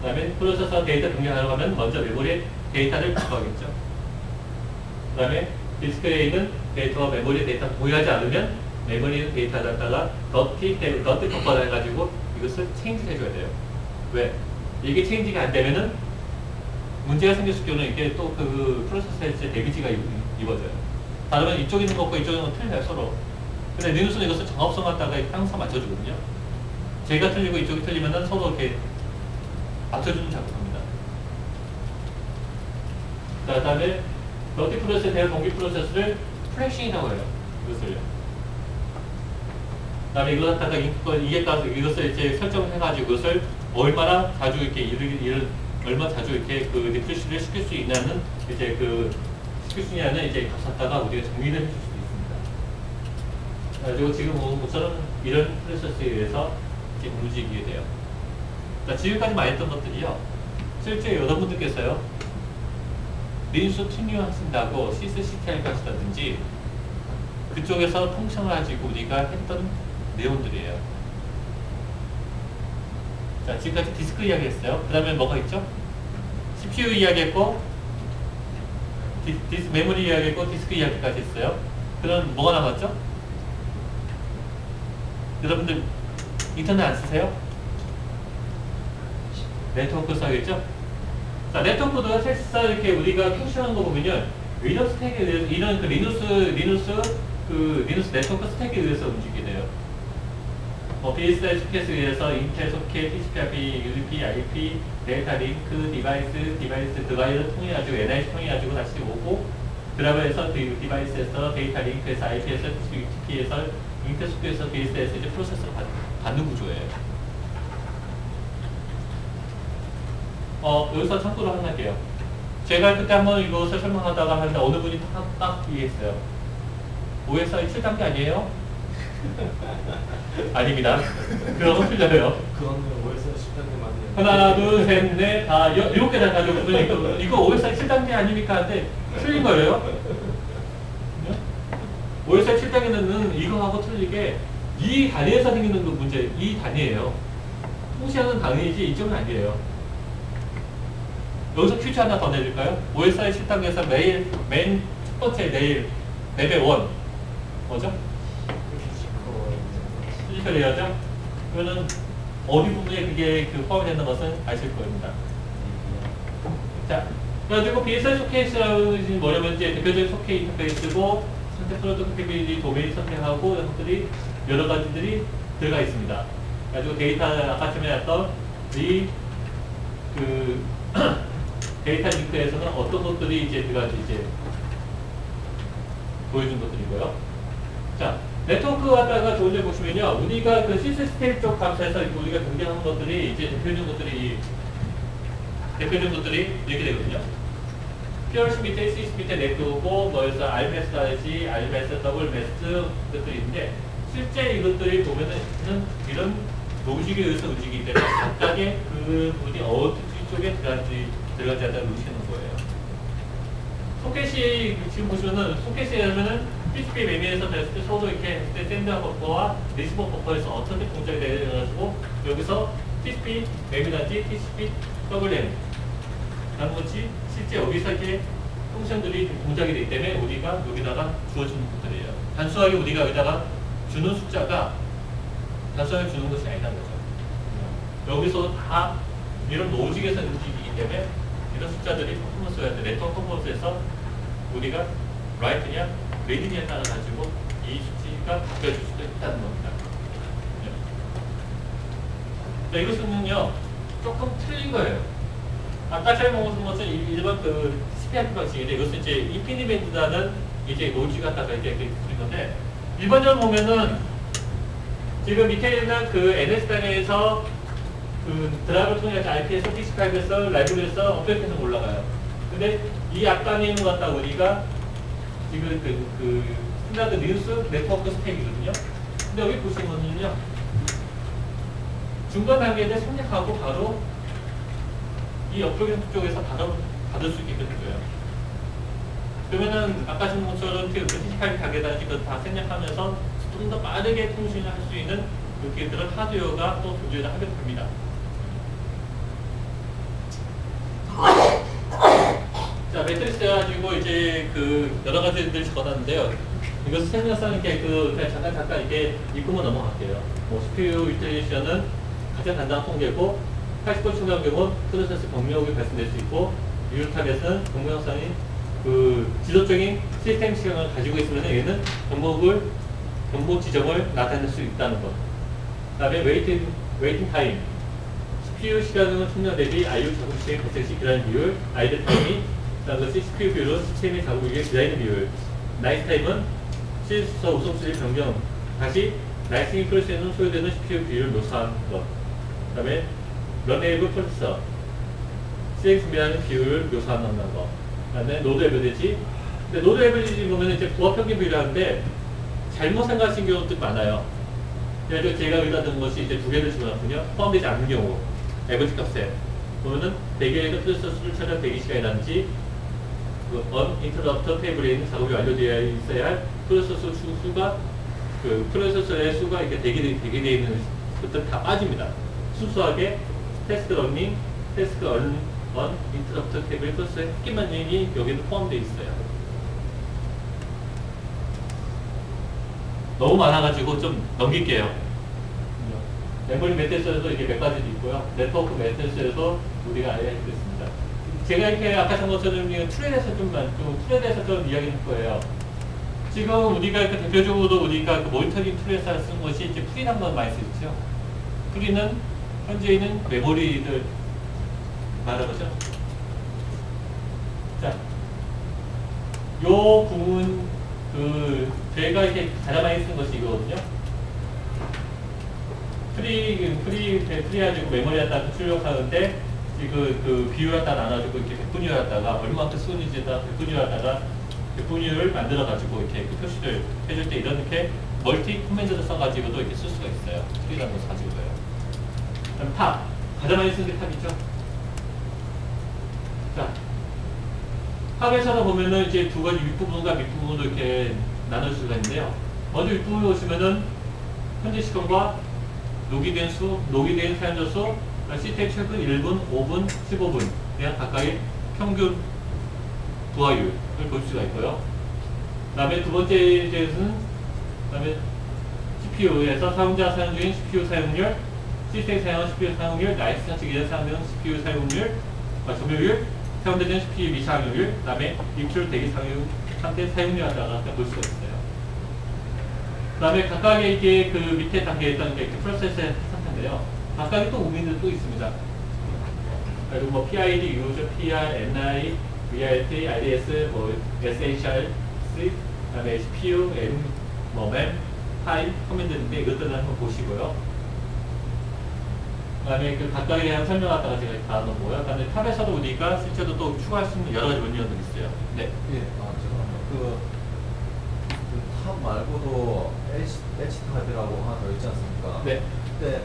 그 다음에 프로세서 데이터 변경하려고 하면 먼저 메모리에 데이터를 바꿔야겠죠. 그 다음에 디스크에 있는 데이터와 메모리 데이터가 동일하지 않으면 메모리 데이터에다가 더티 컴퍼를 해가지고 이것을 체인지 해줘야 돼요. 왜? 이게 체인지가 안 되면은 문제가 생길 수 있는 이게 또 그 프로세서의 데미지가 입어져요. 다르면 이쪽에 있는 것과 이쪽에 있는 거 틀려요, 서로. 근데 리눅스는 이것을 정합성 갖다가 항상 맞춰주거든요. 제가 틀리고 이쪽이 틀리면은 서로 이렇게 맞춰주는 작업합니다. 자, 그 다음에 멀티 프로세스에 대한 동기 프로세스를 플래싱이라고 해요. 이것을요. 그 다음에 이거 갖다가 이것을 이제 설정을 해가지고 이것을 얼마나 자주 이렇게 얼마 자주 이렇게 그 리프레시를 시킬 수 있냐는 이제 시킬 수 있냐는 이제 갖다가 우리가 정리를 해줄 수도 있습니다. 그리고 지금 우선은 이런 프로세스에 의해서 이제 움직이게 돼요. 자, 지금까지 말했던 것들이요. 실제 여러분들께서요. 리눅스 튜닝 하신다고 시스CTL 하시다든지 그쪽에서 펑션을 가지고 우리가 했던 내용들이에요. 자, 지금까지 디스크 이야기했어요. 그 다음에 뭐가 있죠? CPU 이야기했고 메모리 이야기했고 디스크 이야기까지 했어요. 그럼 뭐가 남았죠? 여러분들 인터넷 안 쓰세요? 네트워크 써야겠죠? 자, 네트워크도 사실상 이렇게 우리가 funk션한 거 보면요. 위너 스택에 의해서, 이런 리눅스 네트워크 스택에 의해서 움직이게 돼요. BSI 소켓에 의해서 인텔 소켓, TCP/IP, UDP, IP, 데이터 링크, 디바이스를 통해 가지고 NIC 통해 가지고 다시 오고, 드라이버에서 디바이스에서 데이터 링크에서 IP에서 UTP에서 인텔 소켓에서 BSI에서 이제 프로세서를 받는 구조예요. 여기서 참고로 하나 할게요. 제가 그때 한번 이것을 설명하다가 하는데 어느 분이 딱 이해했어요. OSI 7단계 아니에요? 아닙니다. 그러면 틀려요. 그거는 OS 10단계 맞네요. 하나, 둘, 셋, 넷, 다, 7개 다 가지고 이거 OSI 7단계 아닙니까? 하는데 틀린 거예요. OSI 7단계는 이거하고 틀리게 이 단위에서 생기는 그 문제, 이 단위예요. 통시하는 단위이지 이쪽은 아니에요. 여기서 퀴즈 하나 더 내줄까요? OSI 7단계에서 맨 첫 번째 레벨 1 뭐죠? 피지컬 레이어죠? 그러면 어디 부분에 그게 포함이 되는 것은 아실 겁니다. 자, 그리고 BSI 소켓이라는 뭐냐면 이제 대표적인 소켓 인터페이스고 선택 프로덕트 캐비닛 도메인 선택하고 이런 것들이 여러 가지들이 들어가 있습니다. 가지고 데이터 아까 전에 했던 데이터 링크에서는 어떤 것들이 이제 들어가지 이제 보여준 것들이고요. 자, 네트워크 갖다가 조금 전에 보시면요, 우리가 그 시스템 쪽 값에서 우리가 변경한 것들이 이제 대표적인 것들이 이렇게 되거든요. PRC 밑에 SEC 밑에 네트워크, 뭐에서 RMS라든지 RMS, WMS 것들이 있는데 실제 이것들이 보면은 이런 로직에 의해서 움직이기 때문에 각각의 그 부분이 어느 쪽에 들어가지 않다는 의식하는 거예요. 소켓이 지금 보시면은 소켓에 하면은 TCP 매미에서 됐을 때 서로 이렇게 샌드와 버퍼와 리시버 버퍼에서 어떻게 동작이 되어가지고 여기서 TCP 매미라든지 TCP WM 라는 것이 실제 여기서 이렇게 펑션들이 동작이 되기 때문에 우리가 여기다가 주어주는 것들이에요. 단순하게 우리가 여기다가 주는 숫자가 단순하게 주는 것이 아니라는 거죠. 여기서 다 이런 로직에서 움직이기 때문에 이런 숫자들이 퍼포먼스가 있는데 네트워크 퍼포먼스에서 우리가 라이트냐 레디냐에 따라 가지고 이 수치가 바뀌어질 수도 있다는 겁니다. 자, 이것은요 조금 틀린 거예요. 아까 설명한 것은 일반 그 CPIP 방식인데 이것은 이제 인피니밴드라는 이제 로직 갖다가 이제 틀린 건데 일반적으로 보면은 지금 밑에 있는 그 NS 단위에서 그 드라이버 통해서 IP에서 TCP/IP에서 라이브러리에서 어플리케이션 올라가요. 근데 이 앞단위는 갖다 우리가 지금 그 스탠다드 리눅스 네트워크 스택이거든요. 근데 여기 보시면은요 중간 단계에 생략하고 바로 이 어플리케이션 쪽에서 바로 받을 수 있게 되는 거예요. 그러면은 아까 하신 것처럼 그 TCP/IP 가게다 지금 다 생략하면서 좀 더 빠르게 통신을 할 수 있는 이렇게 그런 하드웨어가 또 도주에다 합격합니다. 자, 매트리스 해가지고 이제 그 여러 가지들 적어놨는데요. 이것은 생략상 이렇게 그냥 잠깐 이렇게 읽고만 넘어갈게요. 뭐 CPU 유틸레이션은 가장 간단한 통계고 80% 초기화 경우 프로세스 경미하게 발생될 수 있고 유효 타겟은 공명상인 그 지속적인 시스템 시간을 가지고 있으면 얘는 정보 지점을 나타낼 수 있다는 것. 그다음에 웨이팅 타임. CPU 시간은 총량 대비 IO 작업 시간이 발생 시 기다리는 비율, 아이들 타임이 그다음 CPU 비율은 시스템의 작업에 기다리는 비율, 나이트 타임은 실수서 우선순위 변경, 다시 라이팅이 프로세스에는 소요되는 CPU 비율을 묘사하는 것. 그다음에 런에이블 프로세서, 실행 준비하는 비율을 묘사하는 것. 그다음에 노드 에버리지. 근데 노드 에버리지 보면 이제 부하 평균 비율하는데 잘못 생각하신 경우도 많아요. 그래서 제가 여기다 둔 것이 이제 두 개를 집어넣거든요. 포함되지 않는 경우. 에버리지 값에 보면은 대개에서 프로세서 수를 찾아 대기 시간이라든지 인터럽터 테이블에 있는 작업이 완료되어 있어야 할 프로세서 수가 그 프로세서의 수가 이렇게 대기되어 있는 것들 다 빠집니다. 순수하게 테스트 러닝, 테스트 언 인터럽터 테이블 프로세서의 합계만 이 여기는 포함되어 있어요. 너무 많아가지고 좀 넘길게요. 메모리 매트리스에도 이게 몇 가지도 있고요. 네트워크 매트리스에도 우리가 알아야 되겠습니다. 제가 이렇게 아까 한 것처럼 툴에 대해서 툴에 대해서 좀 이야기할 거예요. 지금 우리가 그 대표적으로 우리가 그 모니터링 툴에서 쓴 것이 이제 프리라는 걸 많이 쓰죠. 프리는 현재 있는 메모리들 말하죠. 자, 요 부분 저희가 이렇게 가장 많이 쓴 것이 이거거든요. 프리 가지고 메모리 갖다가 출력하는데 그 비율 갖다 나눠주고 이렇게 백분율 갖다가 얼마만큼 쓰는지에다 백분율 갖다가 백분율을 만들어 가지고 이렇게 그 표시를 해줄 때 이렇게 멀티 커맨드를 써가지고도 이렇게 쓸 수가 있어요. 프리라는 거 가지고요. 그다음 탑 가장 많이 쓰는 게 탑이죠. 자, 탑에서 보면은 이제 두 가지 윗부분과 밑부분으로 이렇게 나눠줄 수가 있는데요. 먼저 윗부분에 보시면은 현재 시간과 녹이된 사용자 수, 시스템 최근 1분, 5분, 15분 대한 각각의 평균 부하율을 볼 수가 있고요. 그 다음에 두 번째 제는 그다음에 CPU에서 사용자 사용 중인 CPU 사용률, 시스템 사용한 CPU 사용률, 나이트 상식에 사용되는 CPU 사용률, 점유율, 사용되는 CPU 미사용률, 그 다음에 입출 대기 상태 사용률 하다가 볼 수가 있어요. 그 다음에 각각의 이게 그 밑에 단계에 있던 게 프로세스의 상태인데요. 각각의 또 우민들도 또 있습니다. 그리고 뭐 PID, 유저, PR, NI, VRT, IDS, 뭐 SHR, C, 그다음에 CPU, M, 뭐 MEM, 타임, 커맨드인데 이것들을 한번 보시고요. 그다음에 그 각각에 대한 설명 갖다가 제가 다 넣어보고요. 그다음에 탑에서도 우리가 실제로 또 추가할 수 있는 여러 가지 원리들이 있어요. 네. 예, 죄송합니다. 탑 말고도 H탑이라고 하나 더 있지 않습니까? 네. 근데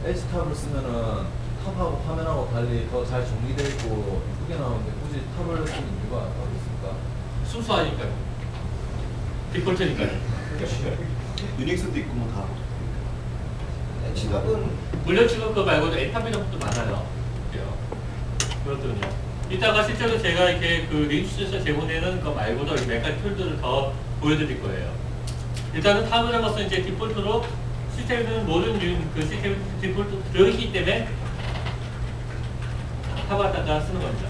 H탑을 쓰면은 탑하고 화면하고 달리 더 잘 정리되어 있고 이쁘게 나오는데 굳이 탑을 쓰는 이유가 따로 있습니까? 순수하니까요. 디폴트니까요. 유닉스도 있고 뭐 다. H탑은 물론 지금 그거 말고도 N탑이라는 것도 많아요. 그렇거든요. 이따가 실제로 제가 이렇게 그 리눅스에서 제공되는 거 말고도 몇 가지 툴들을 더 보여드릴 거예요. 일단은 탑을 잡아서 이제 디폴트로 시스템은 모든 그 시스템 디폴트 들어있기 때문에 탑 갖다가 쓰는 겁니다.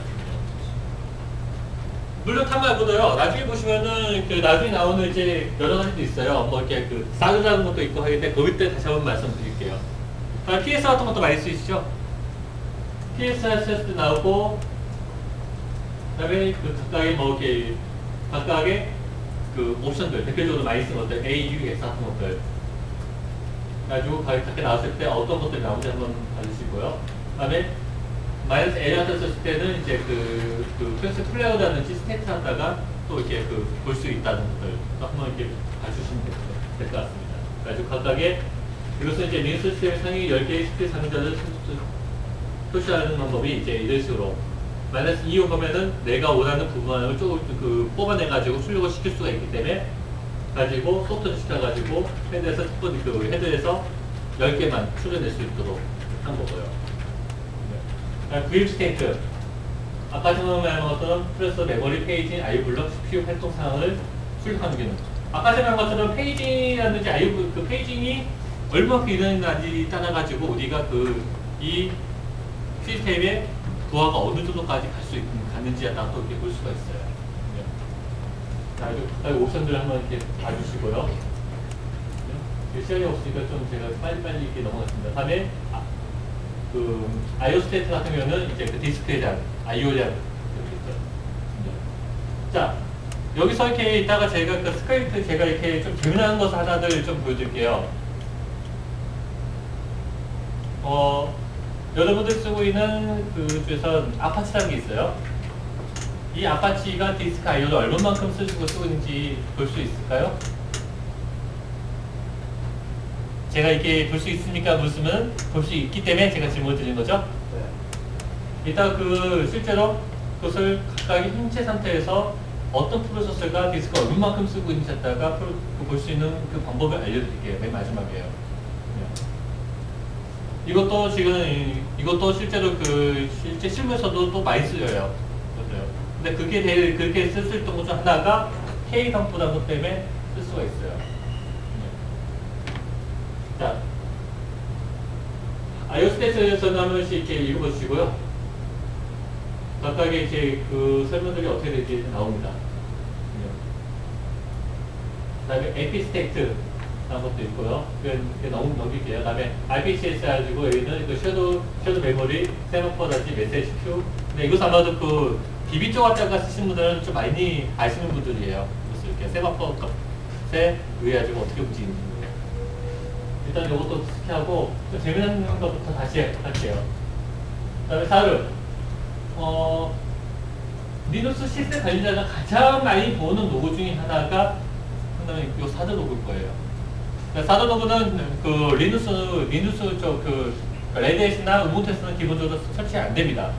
물론 탑 말고도요. 나중에 보시면은 그 나중에 나오는 이제 여러 가지도 있어요. 뭐 이렇게 그 사드라는 것도 있고 하는데 거기 때 다시 한번 말씀드릴게요. PS 같은 것도 많이 쓰이시죠? PSS도 나오고 그다음에 그 각각의 뭐 이렇게 각각의 그 옵션들 대표적으로 많이 쓰는 것들 AUX 같은 것들 가지고 밖에 나왔을 때 어떤 것들이 나오는지 한번 봐주시고요. 그다음에 마이너스 L한테 썼을 때는 이제 그 프레스 플레어라든지 스테이트 하다가 또 이렇게 그 볼 수 있다는 것들 한번 이렇게 봐주시면 될 것 같습니다. 그래가지고 각각의 이것은 이제 리눅스 시스템 상위 10개의 스킬 사용자를 표시하는 방법이 이제 이런 식으로 -2호 보면은 내가 원하는 부분을 조금 뽑아내가지고 출력을 시킬 수가 있기 때문에 가지고 소프트를 시켜가지고 헤드에서 그 헤드에서 10개만 출력낼 수 있도록 한 거고요. 구입 스테이트. 아까 설명한 것처럼 플러스 메모리, 페이징, IO 블록, CPU 활동 사항을 출력하는 기능. 아까 설명한 것처럼 페이징이라든지 IO 그 페이징이 얼마큼 일어나는지 따라가지고 우리가 이 시스템의 부하가 어느 정도까지 갈 수 갔는지에 따라 또 이렇게 볼 수가 있어요. 자, 각각 옵션들을 한번 이렇게 봐주시고요. 시간이 없으니까 좀 제가 빨리빨리 이렇게 넘어갔습니다. 다음에 IO 스테이트 같은 경우는 이제 그 디스크에 대한 IO에 대한 이렇게 있어요. 자, 여기서 이렇게 있다가 제가 그 스크립트 제가 이렇게 좀 재미난 것을 하나를 좀 보여드릴게요. 여러분들 쓰고 있는 그 중에서 아파치라는 게 있어요. 이 아파치가 디스크 IO를 얼마만큼 쓰고 있는지 볼 수 있을까요? 제가 이렇게 볼 수 있습니까? 물으면 볼 수 있기 때문에 제가 질문을 드린 거죠. 일단 실제로 그것을 각각의 현재 상태에서 어떤 프로세서가 디스크 얼마만큼 쓰고 있는지 갖다가 볼 수 있는 그 방법을 알려드릴게요. 맨 마지막이에요. 이것도 실제로 실제 실무에서도 또 많이 쓰여요. 맞아요. 근데 그렇게 쓸 수 있던 것 중 하나가 K 상부라는 것 때문에 쓸 수가 있어요. 자, IO 스테이트에서는 한 번씩 이렇게 읽어보시고요. 각각의 이제 그 설명들이 어떻게 될지 나옵니다. 그 다음에 AP 스테이트 라는 것도 있고요. 이렇게 넘길게요. 그 다음에 RPCS 해가지고 여기는 그 섀도우 메모리, 세마포라든지 메시지 큐. 근데 이것은 아마도 그 DB 쪽 갖다가 쓰신 분들은 좀 많이 아시는 분들이에요. 그래서 이렇게 세마포에 의해가지고 어떻게 움직이는지. 일단 이것도 스키하고 좀 재미난 것부터 다시 할게요. 그 다음에 4를 리눅스 시스템 관리자가 가장 많이 보는 로고 중에 하나가 상당히 이 사드 로고일 거예요. 사드 로고는 그 리눅스 쪽 레드햇이나 우분투에서는 기본적으로 설치 안 됩니다.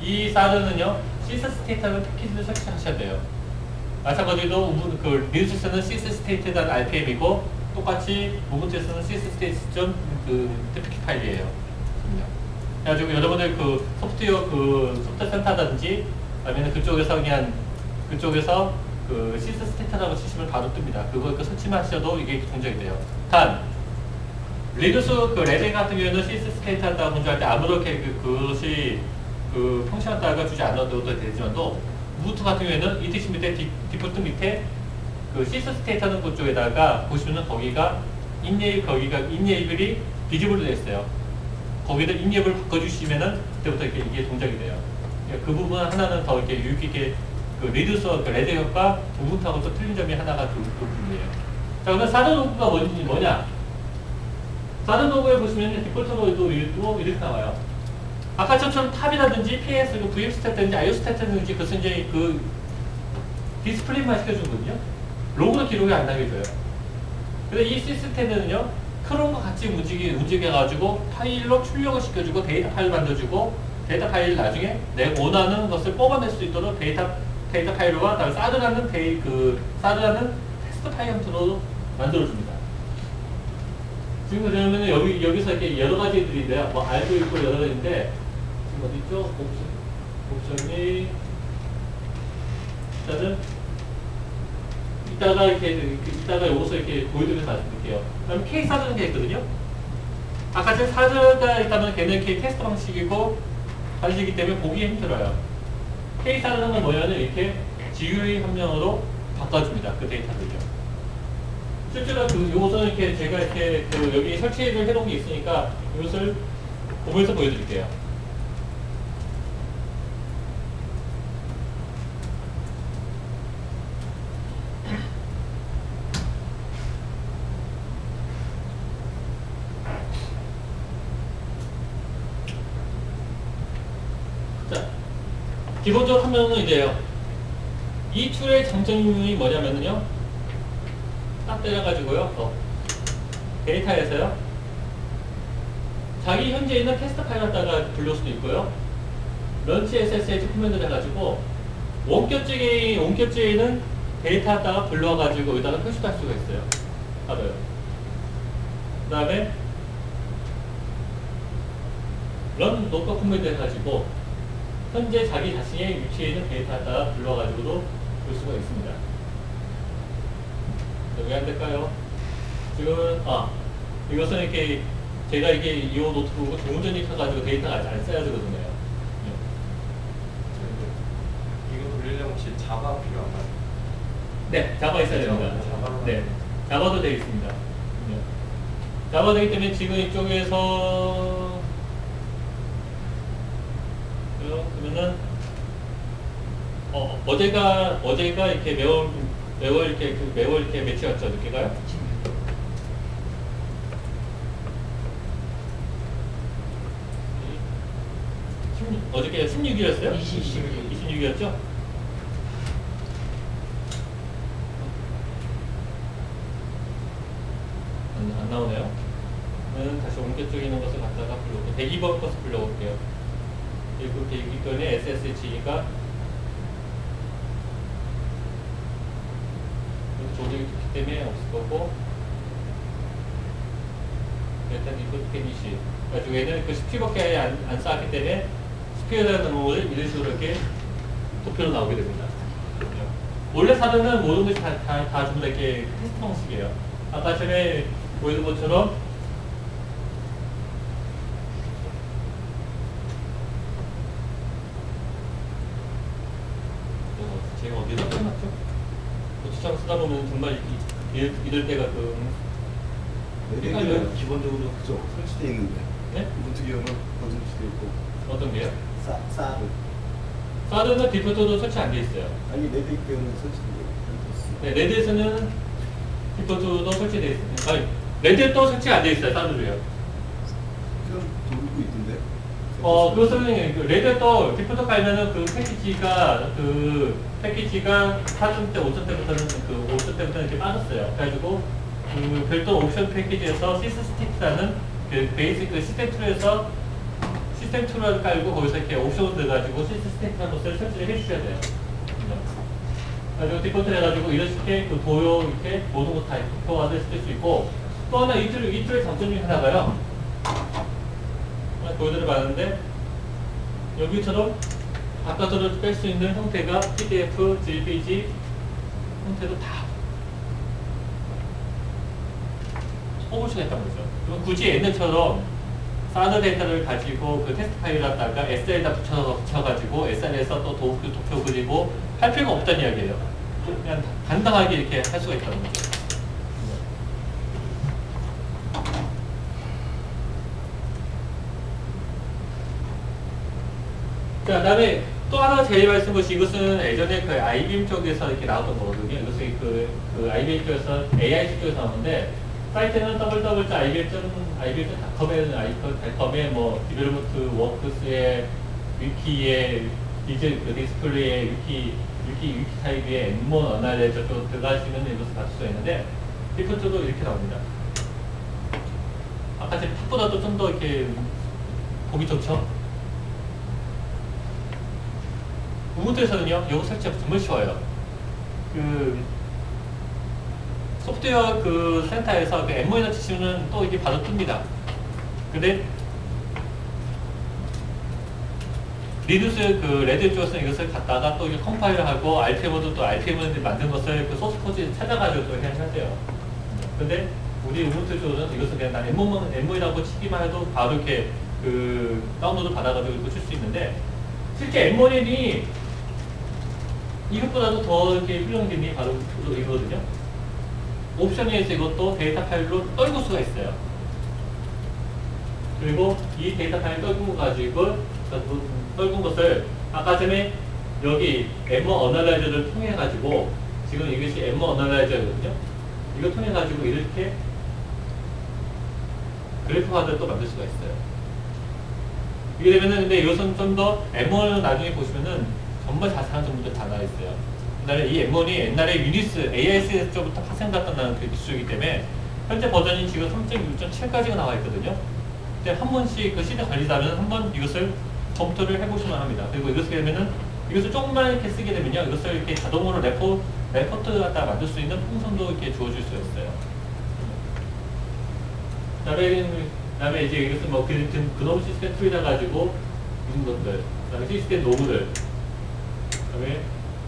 이 사드는요 시스 스테이트라는 패키지를 설치하셔야 돼요. 마찬가지로 리눅스에서는 시스 스테이트에 대한 RPM이고 똑같이 우분투에서는 시스 스테이트 TPK 파일이에요. 그래가지고 여러분들 소프트웨어 센터라든지 아니면 그쪽에서 시스 스테이트라고 치시면 바로 뜹니다. 그거 설치만 하셔도 이게 동작이 돼요. 단 리눅스 레드 같은 경우에는 시스 스테이트 한다고 동작할 때 아무렇게 그것이 펑션 따가 주지 않아도 되지만도 우분투 같은 경우에는 ETC 밑에 디폴트 밑에 시스 스테이트 하는 그쪽에다가 보시면은 거기가 인예이블이 비지블로 되어 있어요. 거기다 인예이블 바꿔주시면은 그때부터 이게 동작이 돼요. 그 부분 하나는 더 이렇게 유익 있게 리눅스와 레드햇과 우분투하고 또 틀린 점이 하나가 그 부분이에요. 자, 그러면 사드 로그가 뭐냐? 사드 로그에 보시면 디폴트로 이렇게 나와요. 아까처럼 탑이라든지 PS, VM 스테이트든지 IO 스테이트든지 그것은 이제 디스플레이만 시켜주거든요. 로그로 기록이 안 나게 줘요. 근데 이 시스템은요, 크롬과 같이 움직여가지고 파일로 출력을 시켜주고 데이터 파일 만들어주고 데이터 파일 나중에 내가 원하는 것을 뽑아낼 수 있도록 데이터 파일과 그다음에 사드라는 테스트 파일 형태로 만들어줍니다. 지금 그러면 여기서 이렇게 여러 가지들인데요. 뭐 알고 있고 여러 가지인데 지금 어디 있죠? 옵션이 일단은 이따가 여기서 이렇게 보여드리면서 말씀드릴게요. 그다음에 K 사드라는 게 있거든요. 아까 전 사드가 있다면 걔는 K 테스트 방식이기 때문에 보기 힘들어요. K 사드라는 건 뭐냐면 이렇게 GUI 함량으로 바꿔줍니다. 그 데이터를요. 실제로 요것은 이렇게 제가 이렇게 여기 설치를 해놓은 게 있으니까 이것을 보면서 보여드릴게요. 기본적으로 하면은 이제요. 이 툴의 장점이 뭐냐면요. 딱 때려가지고요. 데이터에서요. 자기 현재 있는 테스트 파일 갖다가 불릴 수도 있고요. 런치 SSH 코맨드를 해가지고 원격제에는 데이터다가 불러가지고 여기다가 표시도 할 수가 있어요. 봐봐요. 그 다음에 런 로컬 코맨드 해가지고 현재 자기 자신의 위치에 있는 데이터다가 불러가지고도 볼 수가 있습니다. 왜 안 될까요? 지금 이것은 이렇게 제가 이게 이 노트북을 동전이 켜가지고 데이터가 아직 안 쌓여야 되거든요. 이거 돌리려면 혹시 자바 필요한가요? 네, 자바 있어야 됩니다. 자바로 네, 자바도 되어 있습니다. 네. 자바 되기 때문에 지금 이쪽에서 그러면은 어제가 이렇게 매월 이렇게 매치였죠, 늦게가요? 어저께 16일이었어요? 26일이었죠? 안 나오네요. 그러면 다시 옮겨 쪽에 있는 것을 갖다가 불러오고 대기번 것을 불러올게요. 그리고 대기번에 SSH가 조직이 좋기 때문에 없을 거고 일단 이거 페니시 나중에는 그 10T밖에 안 쌓았기 때문에 10T라는 놈을 이런 식으로 이렇게 도표로 나오게 됩니다. 원래 사전은 모든 것이 다 전부 다 이렇게 테스트 방식이에요. 아까 전에 보여준 것처럼 제가 어디다 써놨죠? 고추장 쓰다 보면 정말 이럴 때가 레드는 기본적으로 그죠 설치되어 있는데 네? 우분투 기업은 설치되어 있고 어떤 게요? 사드 사드는 디폴트도 설치 안 돼 있어요. 아니 레드 기업은 설치되어 네, 레드에서는 디폴트도 설치되어 있어요. 아니, 레드에 또 설치가 안 돼 있어요. 사드로요. 지금 돌고 있던데. 그것은 그 레드에 또 디폴트 깔면은 그 패키지가 4점 때, 5점 때부터는 그 5점 때부터는 이렇게 빠졌어요. 그래가지고 그 별도 옵션 패키지에서 시스스틱이라는 그 베이직 그 시스템 툴에서 시스템 툴을 깔고 거기서 이렇게 옵션을 넣어가지고 시스템이라는 것을 설치를 해주셔야 돼요. 그래가지고 디폴트 해가지고 이렇게 그 도요 이렇게 모든 거 다 도표화를 쓸 수 있고 또 하나 이 툴의 장점 중에 하나가요. 보여드려 봤는데 여기처럼 바깥으로 뺄 수 있는 형태가 PDF, JPG 형태도 다 뽑을 수가 있다는 거죠. 그럼 굳이 옛날처럼 사드 데이터를 가지고 그 테스트 파일을 갖다가 SL에다 붙여가지고 SL에서 또 도표 그리고 할 필요가 없다는 이야기예요. 그냥 간단하게 이렇게 할 수가 있다는 거죠. 자, 다음에 또 하나 제일 말씀 것이 이것은 예전에 그 IBM 쪽에서 이렇게 나왔던 거거든요. 이것은 그 IBM 쪽에서 AI 쪽에서 나오는데 사이트는 www.ibm.com에 뭐 디벨로먼트 워크스의 위키에 그 디스플레이의 위키 타입의 엔몬 어나라이저 쪽 들어가시면 이것을 받을 수가 있는데 디폴트도 이렇게 나옵니다. 아까 제 탑보다도 좀 더 이렇게 보기 좋죠? 우분투에서는요, 이거 설치가 정말 쉬워요. 그 소프트웨어 그 센터에서 그 엠모이너 치시면 또 이게 바로 뜹니다. 근데 리눅스 그 레드 쪽에서는 이것을 갖다가 또 이게 컴파일하고 RPM으로 또 RPM을 만든 것을 그 소스 코드 찾아가지고 또 해야 돼요. 근데 우리 우분투 쪽은 이것을 그냥 난 엠모이라고 치기만 해도 바로 이렇게 그 다운로드 받아가지고 칠 수 있는데 실제 엠모인이 이것보다도 더 이렇게 훌륭한 게 바로 이거거든요. 옵션에서 이것도 데이터 파일로 떨굴 수가 있어요. 그리고 이 데이터 파일 떨군 거 가지고 떨군 것을 아까 전에 여기 엠머 어널라이저를 통해 가지고 지금 이것이 엠머 어널라이저거든요. 이걸 통해 가지고 이렇게 그래프화를 또 만들 수가 있어요. 이게 되면은 근데 이것은 좀 더 엠머는 나중에 보시면은 정말 자세한 정보들 다 나와 있어요. 옛날에 이 엠몬이 옛날에 유니스 AIS 쪽부터 파생됐던 그 기술이기 때문에 현재 버전이 지금 3.6.7까지가 나와 있거든요. 근데 한 번씩 그 시대 관리자는 한 번 이것을 검토를 해보시면 합니다. 그리고 이것을 되면은 이것을 조금만 이렇게 쓰게 되면요, 이것을 이렇게 자동으로 레포트 갖다 만들 수 있는 풍선도 이렇게 주어줄 수 있어요. 그다음에 이제 이것은 뭐 그놈 시스템 툴이라 가지고 이런 것들, 그다음에 시스템 노브들, 그다음에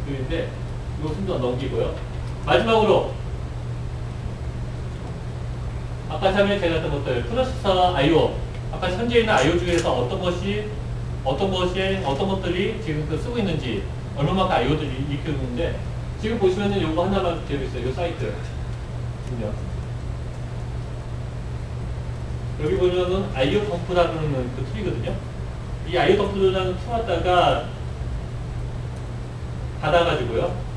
그인데 이것은 더 넘기고요. 마지막으로 아까 처음에 제가 했던 것들 프로세서 I/O, 아까 현재 있는 I/O 중에서 어떤 것들이 지금 그 쓰고 있는지 얼마만큼 I/O들이 익히고 있는데 지금 보시면은 요거 하나만 되어 있어요. 요 사이트. 여기 보면은 I/O 덤프라는 그 툴이거든요. 이 I/O 덤프라는 툴 갖다가 닫아가지고요.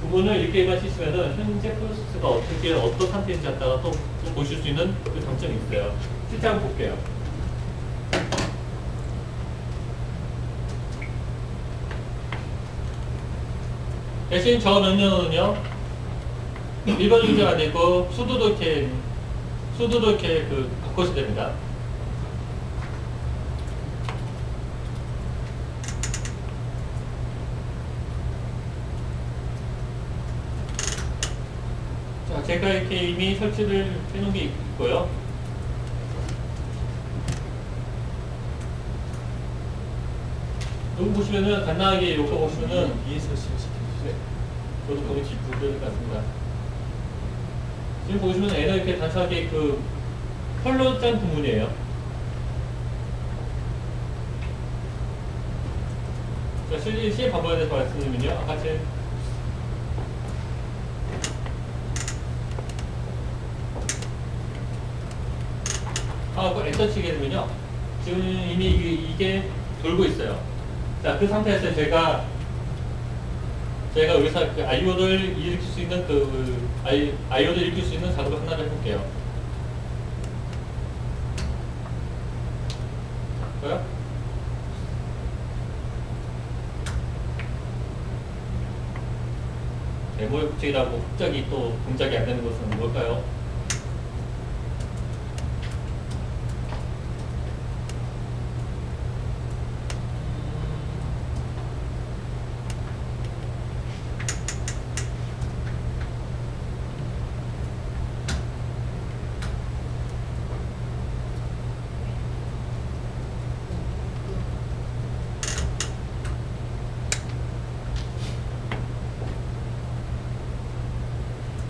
부분을 이렇게만 치시면은 현재 프로세스가 어떤 상태인지 갖다가 또 보실 수 있는 그 장점이 있어요. 실제 한번 볼게요. 대신 저 명령어는요, 일반 유저가 아니고 수도도 이렇게 그 바꿔서 됩니다. 자, 제가 이렇게 이미 설치를 해놓은 게 있고요. 여기 보시면은 간단하게 요거 보시면은 위에서 시켜주세요. 저도 거기 짚을 것 같습니다. 지금 보시면 얘는 이렇게 단순하게 그 컬러 짠 부분이에요. 자, 실제 방법에 대해서 말씀드리면요. 아까 제 엔터 치게 되면요. 지금 이미 이게 돌고 있어요. 자, 그 상태에서 제가 여기서 그 I/O를 일으킬 수 있는 I/O를 일으킬 수 있는 작업을 하나를 해볼게요. 뭐요? 메모리 복제라고 갑자기 또 동작이 안 되는 것은 뭘까요?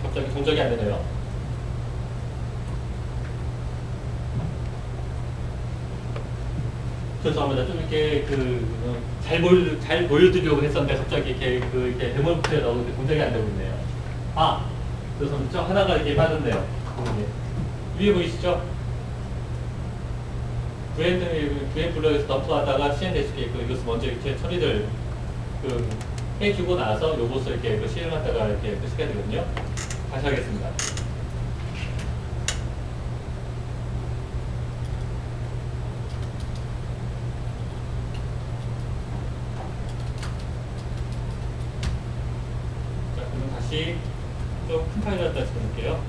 갑자기 동작이 안 되네요. 죄송합니다. 좀 이렇게 잘 보여드리려고 했었는데 갑자기 이렇게 데모부터에 나오는데 동작이 안 되고 있네요. 그래서 저 하나가 이렇게 빠졌네요. 위에 보이시죠? VM 블럭에서 덤프하다가 CNSK 이것을 먼저 이렇게 처리를 해주고 나서 요것을 이렇게 실행하다가 이렇게 시켜야 되거든요. 다시 하겠습니다. 자, 그럼 다시 좀 큰 파일을 갖다 집어넣을게요.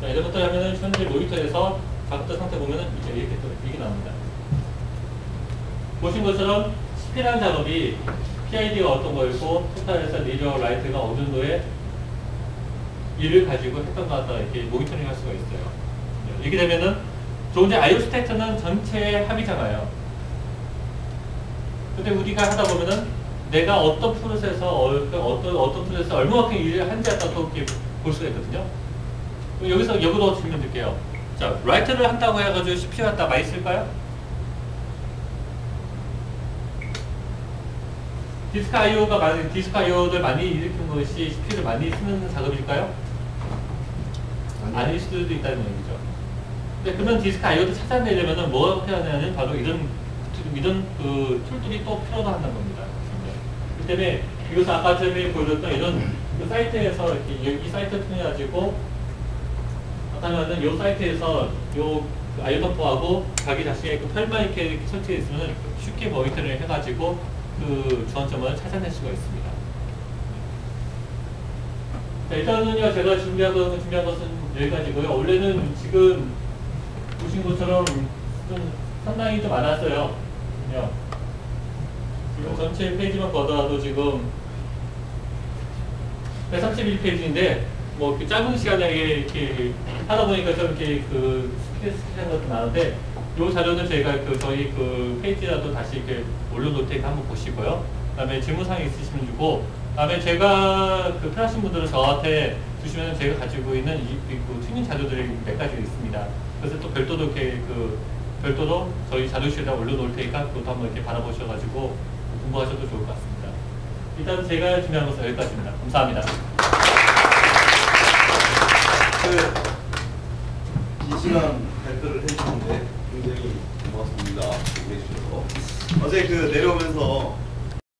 자, 이제부터 하면은 현재 모니터에서 작업자 상태 보면은 이제 이렇게 또 이게 나옵니다. 보신 것처럼 스피드한 작업이 PID가 어떤 거였고 토탈에서 리저 라이트가 어느 정도의 일을 가지고 했던 것 같다 이렇게 모니터링 할 수가 있어요. 이렇게 되면은 이제 IO 스태트는 전체의 합이잖아요. 근데 우리가 하다 보면은 내가 어떤 프로세서 어떤 프로세서 얼마만큼 일을 한지 갖다 또 이렇게 볼 수가 있거든요. 여기서 역으로 질문 드릴게요. 자, 라이트를 한다고 해가지고 CPU 갖다 많이 쓸까요? 디스크 IO들 많이 일으키는 것이 CPU를 많이 쓰는 작업일까요? 아닐 수도 있다는 얘기죠. 근데 그런 디스크 IO를 찾아내려면은 뭐 해야 되냐면 바로 이런 그 툴들이 또 필요하다는 겁니다. 그 때문에 이것은 아까 전에 보여줬던 이런 그 사이트에서 이렇게 이 사이트 통해 가지고 하면은 이 사이트에서 요 IO 덤프하고 자기 자신의 그 펄만 이렇게 설치해 있으면 쉽게 모니터링을 해가지고 그 주안점을 찾아낼 수가 있습니다. 자, 일단은요, 제가 준비한 것은 여기까지고요. 원래는 지금 보신 것처럼 좀 상당히 좀 많았어요. 지금 전체 페이지만 보더라도 지금 131페이지인데, 뭐, 이렇게 짧은 시간에 이렇게 하다 보니까 좀 이렇게 그 스트레스한 것도 나는데, 이 자료는 저희가 저희 페이지라도 다시 이렇게 올려놓을 테니까 한번 보시고요. 그 다음에 질문사항 있으시면 주고, 그 다음에 제가 필요하신 분들은 저한테 주시면 제가 가지고 있는 튜닝 자료들이 몇 가지가 있습니다. 그래서 또 별도로 이렇게 별도로 저희 자료실에다 올려놓을 테니까 그것도 한번 이렇게 바라보셔가지고 공부하셔도 좋을 것 같습니다. 일단 제가 준비한 것은 여기까지입니다. 감사합니다. 긴 시간 발표를 해주셨는데 굉장히 고맙습니다. 해주셔서 어제 내려오면서